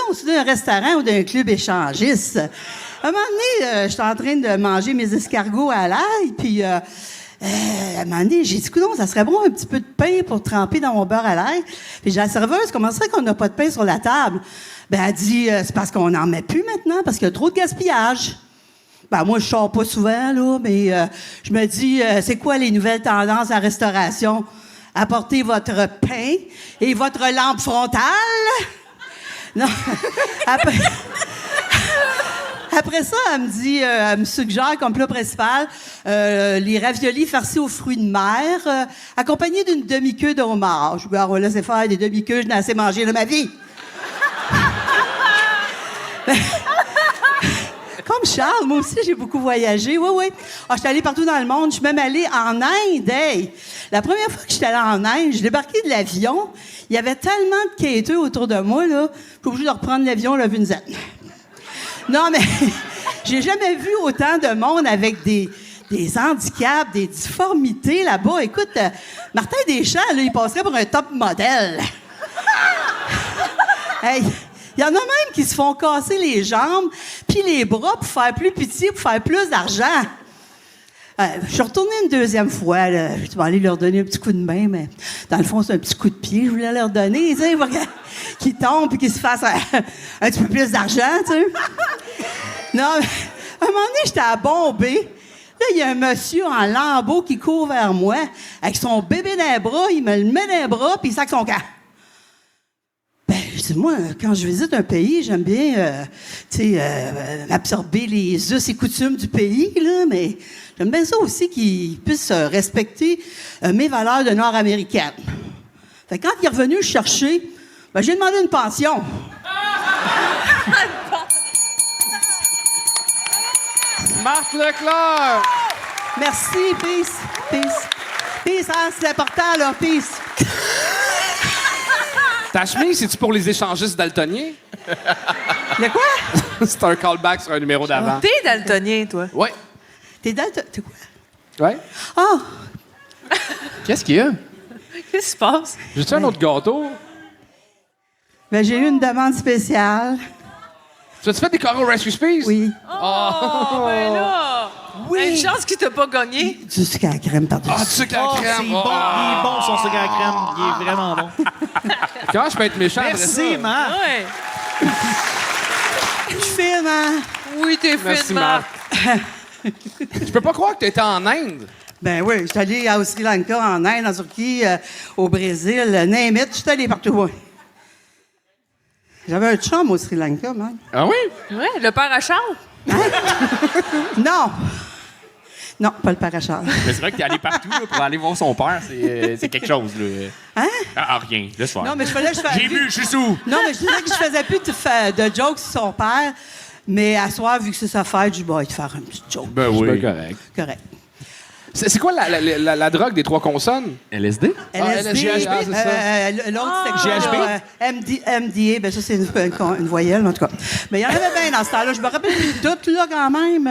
on se d'un restaurant ou d'un club échangiste. À un moment donné, j'étais en train de manger mes escargots à l'ail, puis à un moment donné, j'ai dit, coudonc, ça serait bon un petit peu de pain pour tremper dans mon beurre à l'ail. Puis j'ai la serveuse, comment ça qu'on n'a pas de pain sur la table? Ben, elle dit, c'est parce qu'on n'en met plus maintenant, parce qu'il y a trop de gaspillage. Ben, moi, je sors pas souvent, là, mais je me dis, c'est quoi les nouvelles tendances à la restauration? Apportez votre pain et votre lampe frontale. Non. Après ça, elle me dit, elle me suggère comme plat principal les raviolis farcis aux fruits de mer, accompagnés d'une demi-queue de homard. Je vais on va laisser faire des demi-queues, je n'ai assez mangé de ma vie. Comme Charles, moi aussi, j'ai beaucoup voyagé. Oui. Ah, je suis allée partout dans le monde. Je suis même allée en Inde. Hey. La première fois que j'étais allée en Inde, je débarquais de l'avion. Il y avait tellement de quêteux autour de moi, là. Je suis obligée de reprendre l'avion, là, une zen. Non, mais j'ai jamais vu autant de monde avec des handicaps, des difformités là-bas. Écoute, Martin Deschamps, là, il passerait pour un top modèle. Hey. Il y en a même qui se font casser les jambes puis les bras pour faire plus pitié, pour faire plus d'argent. Je suis retournée une deuxième fois. Là. Je vais aller leur donner un petit coup de main, mais dans le fond, c'est un petit coup de pied que je voulais leur donner, tu sais, pour qu'ils tombent et qu'ils se fassent un petit peu plus d'argent, tu sais. Non, mais, à un moment donné, j'étais à Bombay. Là, il y a un monsieur en lambeaux qui court vers moi avec son bébé dans les bras. Il me le met dans les bras puis il sac son camp. Moi, quand je visite un pays, j'aime bien, absorber les us et coutumes du pays, là, mais j'aime bien ça aussi qu'ils puissent respecter mes valeurs de Nord-américaine. Fait que quand il est revenu le chercher, ben, j'ai demandé une pension. Marthe Leclerc! Merci, peace. Peace, hein, c'est important, là, peace. Ta chemise, c'est-tu pour les échangistes daltoniens? Le quoi? C'est un callback sur un numéro d'avant. T'es daltonien, toi? Oui. T'es daltonien? T'es quoi? Oui. Ah! Qu'est-ce qu'il y a? Qu'est-ce qui se passe? J'ai-tu un autre gâteau? Ben, j'ai eu une demande spéciale. Tu as-tu fait des Coral Rice Krispies? Oui. Oh, ben là! Oui! Une chance qu'il t'a pas gagné. Du sucre à la crème par-dessus. Ah, du sucre à la crème! C'est bon, il est bon son sucre à la crème. Il est vraiment bon. Comment je peux être méchant après ça? Merci, Marc. Ouais. Je suis fine, hein? Oui, t'es Merci, fine, Marc. Je peux pas croire que t'étais en Inde. Ben oui, je suis allée au Sri Lanka, en Inde, en Turquie, au Brésil, name it, je suis allée partout. Ouais. J'avais un chum au Sri Lanka, même. Ah oui? Oui, le père à Charles. Non! Non, pas le père à Charles. Mais c'est vrai que t'es allé partout là, pour aller voir son père. C'est quelque chose. Là. Hein? Ah, rien. Laisse faire. Non, mais je fallait que je fasse. J'ai bu, je suis sous. Non, mais je disais que je faisais plus de jokes sur son père. Mais à soir, vu que c'est sa fête, je dis, bon, il te faire un petit joke. Ben oui. C'est correct. Correct. C'est quoi la drogue des trois consonnes? LSD? LSD, GHB, c'est ça. L'autre, c'est MDA, ben ça, c'est une voyelle, en tout cas. Mais il y en avait bien dans ce temps-là. Je me rappelle tout, là, quand même.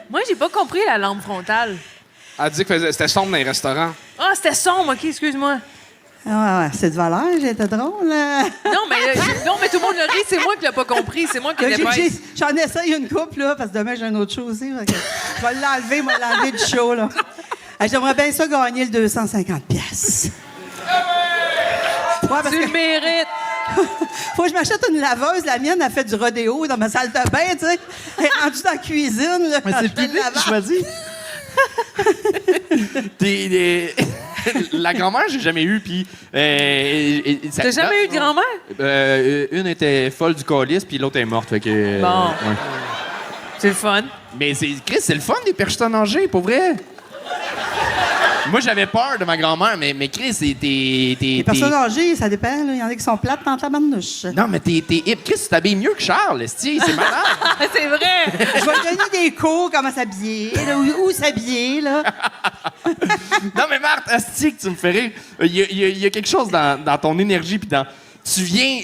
Moi, j'ai pas compris la lampe frontale. Elle dit que c'était sombre dans les restaurants. Ah, c'était sombre, OK, excuse-moi. Ah, ouais, c'est de valeur, j'étais drôle. Non, mais tout le monde le rit, c'est moi qui l'ai pas compris. C'est moi qui l'ai pas... J'en essaye une coupe, là, parce que demain, j'ai une autre chose aussi. Je vais l'enlever du show, là. J'aimerais bien ça gagner le 250 pièces. Ouais, tu le mérites. Faut que je m'achète une laveuse. La mienne a fait du rodéo dans ma salle de bain, tu sais. Elle est rendue dans la cuisine. Là, mais c'est le public qui choisit. La grand-mère, j'ai jamais eu, puis... T'as jamais eu de grand-mère? Une était folle du calice, puis l'autre est morte, fait que... Bon. Ouais. C'est le fun. Mais Chris, c'est le fun des personnes âgées, pour vrai. Moi, j'avais peur de ma grand-mère, mais Chris, les personnes âgées, ça dépend. Il y en a qui sont plates dans ta barnouche. Non, mais t'es hip. Chris, tu t'habilles mieux que Charles, esti, c'est malade. C'est vrai. Je vais te donner des cours, comment s'habiller, où s'habiller, là. Non, mais Marthe, esti, que tu me fais rire. Il y a quelque chose dans ton énergie, puis dans... Tu viens...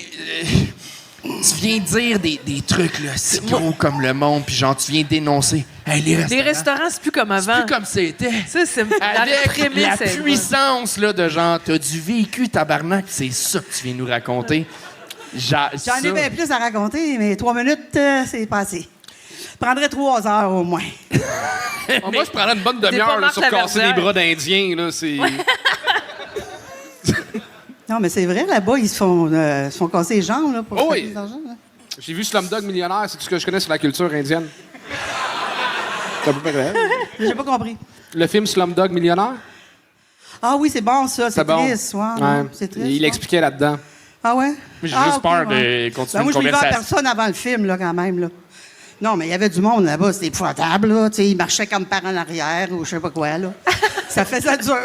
tu viens dire des trucs, là, si gros comme le monde, puis genre, tu viens dénoncer. Hey, Les restaurants, c'est plus comme avant. C'est plus comme c'était. Ça, c'est Avec la c'est puissance, là, de genre, t'as du vécu, tabarnak, c'est ça que tu viens nous raconter. J'en ai bien plus à raconter, mais 3 minutes, c'est pas assez. Prendrait 3 heures au moins. Moi, je prendrais une bonne demi-heure là, sur casser les bras d'Indiens. Là, c'est... Non, mais c'est vrai, là-bas, ils se font casser les jambes là, pour faire oui. de l'argent. Là. J'ai vu Slumdog Millionnaire, c'est tout ce que je connais sur la culture indienne. C'est à peu près vrai. J'ai pas compris. Le film Slumdog Millionnaire? Ah oui, c'est bon, ça. C'est bon. triste. Ouais, Ouais. C'est triste. Il l'expliquait là-dedans. Ah ouais? J'ai juste peur de continuer moi, une je l'ai vu à conversation. personne avant le film, là, quand même. Là. Non, mais il y avait du monde là-bas, c'était épouvantable. Là. Tu sais, ils marchaient comme par en arrière ou je sais pas quoi. Là. Ça faisait dur.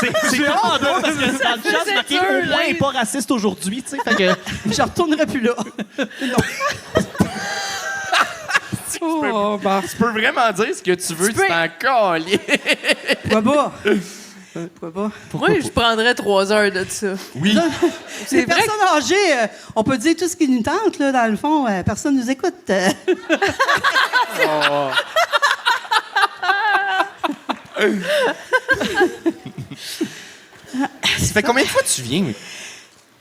C'est vraiment drôle parce que dans le chat, c'est marqué au moins n'est pas raciste aujourd'hui, tu sais. Fait que je retournerai plus là. Tu peux vraiment dire ce que tu veux, tu t'en calies. Pourquoi pas? Moi, je prendrais 3 heures de ça. Oui. C'est les personnes âgées, on peut dire tout ce qui nous tente, là, dans le fond. Personne nous écoute. Ça fait combien de fois tu viens?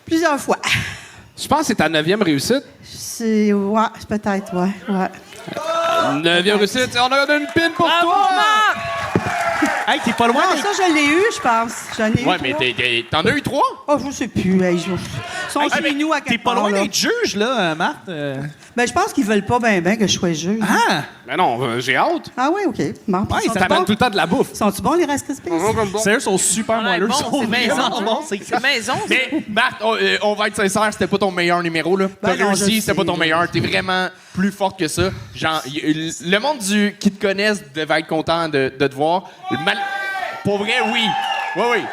Plusieurs fois. Je pense que c'est ta 9e réussite. C'est... Ouais, peut-être, ouais. 9e réussite. On a une pin pour toi! Hey, t'es pas loin. Non, ça, je l'ai eu, je pense. J'en ai eu 3. Mais t'en as eu 3? Oh, je sais plus. Hey, ils sont chez nous à quelque T'es pas part, loin là. d'être juge, là, Marthe. Ben, je pense qu'ils veulent pas bien que je sois juge. Ah! Mais non, j'ai hâte. Ah oui, OK. Bon, Ouais, ça t'amène tout le temps de la bouffe. Sont-ils bons, les Rice Krispies? Sérieux, ils sont super moelleux. bon, Ils sont c'est maison, vraiment hein? bons. C'est maison. ça. Mais, Marthe, on va être sincère, c'était pas ton meilleur numéro, là. Ben T'as non, je réussi, c'était pas sais, ton là. meilleur. T'es vraiment plus forte que ça. Genre, le monde qui te connaisse devait être content de te voir. Pour vrai, oui. Oui.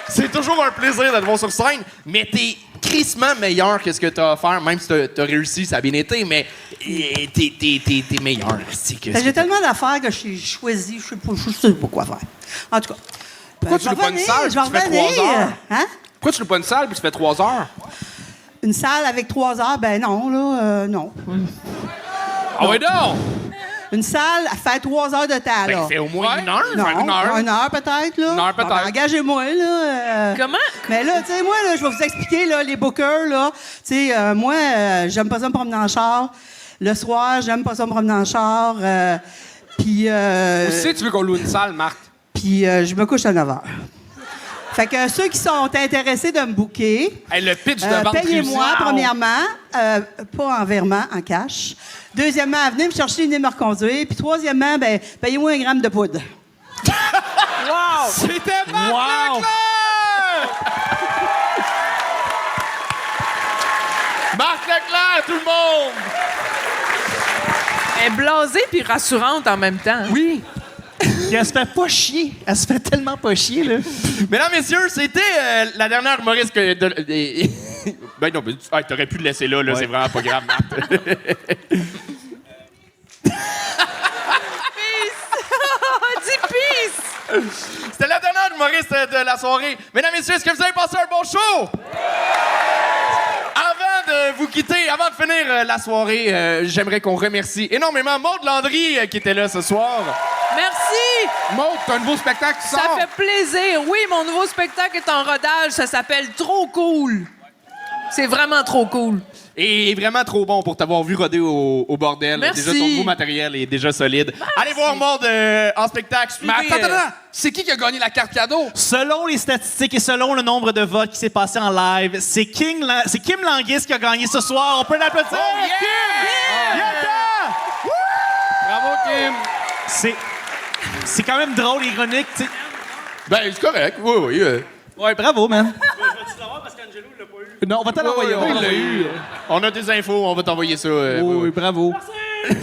C'est toujours un plaisir de te voir sur scène, mais t'es crissement meilleur que ce que t'as offert, même si t'as réussi, ça a bien été, mais t'es meilleur. J'ai tellement d'affaires que j'ai choisi, je sais pas quoi faire. En tout cas. Pourquoi tu loues pas une salle Je vais puis tu fais 3 revenir. heures? Hein? Pourquoi tu loues pas une salle puis tu fais 3 heures? Une salle avec 3 heures, ben non, là, non. Ah ouais, non! Une salle, elle fait 3 heures de temps, là. Ben, fait au moins une heure. Non, Faire une heure. 1 heure peut-être, là. Une heure peut-être. Bon, ben, engagez-moi, là. Comment? Mais là, tu sais, moi, là, je vais vous expliquer, là, les bookers, là. Tu sais, moi, j'aime pas ça me promener en char. Le soir, j'aime pas ça me promener en char. Puis... Où c'est que tu veux qu'on loue une salle, Marthe? Puis je me couche à 9 heures. Fait que ceux qui sont intéressés de me booker, Hey, le pitch de vente payez-moi, réussi. premièrement, pas en virement, en cash. Deuxièmement, venez me chercher, venez me reconduire. Puis troisièmement, ben, payez-moi 1 gramme de poudre. Wow! C'était Marthe Leclerc! Marthe Leclerc, tout le monde! Elle est blasée puis rassurante en même temps. Oui. Puis elle se fait pas chier. Elle se fait tellement pas chier, là. Mesdames, messieurs, c'était la dernière humoriste que... Ben non, mais t'aurais pu le laisser là, c'est vraiment pas grave, Marthe. Dis peace! C'était la dernière humoriste de la soirée. Mesdames, messieurs, est-ce que vous avez passé un bon show? Avant de vous quitter, avant de finir la soirée, j'aimerais qu'on remercie énormément Maud Landry qui était là ce soir. Merci! Maud, t'as un nouveau spectacle qui Ça sort? fait plaisir. Oui, mon nouveau spectacle est en rodage. Ça s'appelle Trop Cool. C'est vraiment trop cool. Et vraiment trop bon pour t'avoir vu roder au bordel. Merci. Déjà, ton nouveau matériel est déjà solide. Allez voir Maud en spectacle. Mais Suivez, attends. C'est qui a gagné la carte cadeau? Selon les statistiques et selon le nombre de votes qui s'est passé en live, c'est Kim Languis qui a gagné ce soir. On peut l'applaudir. Oh, yeah! Bravo, Kim! C'est quand même drôle, ironique, tu sais. Ben, c'est correct. Oui. Ouais, bravo, man. Vas-tu l'avoir parce qu'Angelo l'a pas eu? Non, on va te l'envoyer. Il l'a eu. On a des infos, on va t'envoyer ça. Oui, bravo.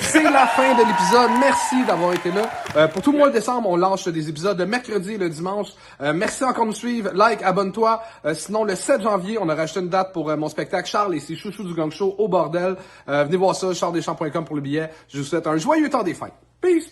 C'est la fin de l'épisode. Merci d'avoir été là. Pour tout le mois de décembre, on lâche des épisodes le mercredi et le dimanche. Merci encore de nous suivre. Like, abonne-toi. Sinon, le 7 janvier, on a rajouté une date pour mon spectacle Charles et ses chouchous du gang show au bordel. Venez voir ça, charlesdeschamps.com pour le billet. Je vous souhaite un joyeux temps des fêtes. Peace!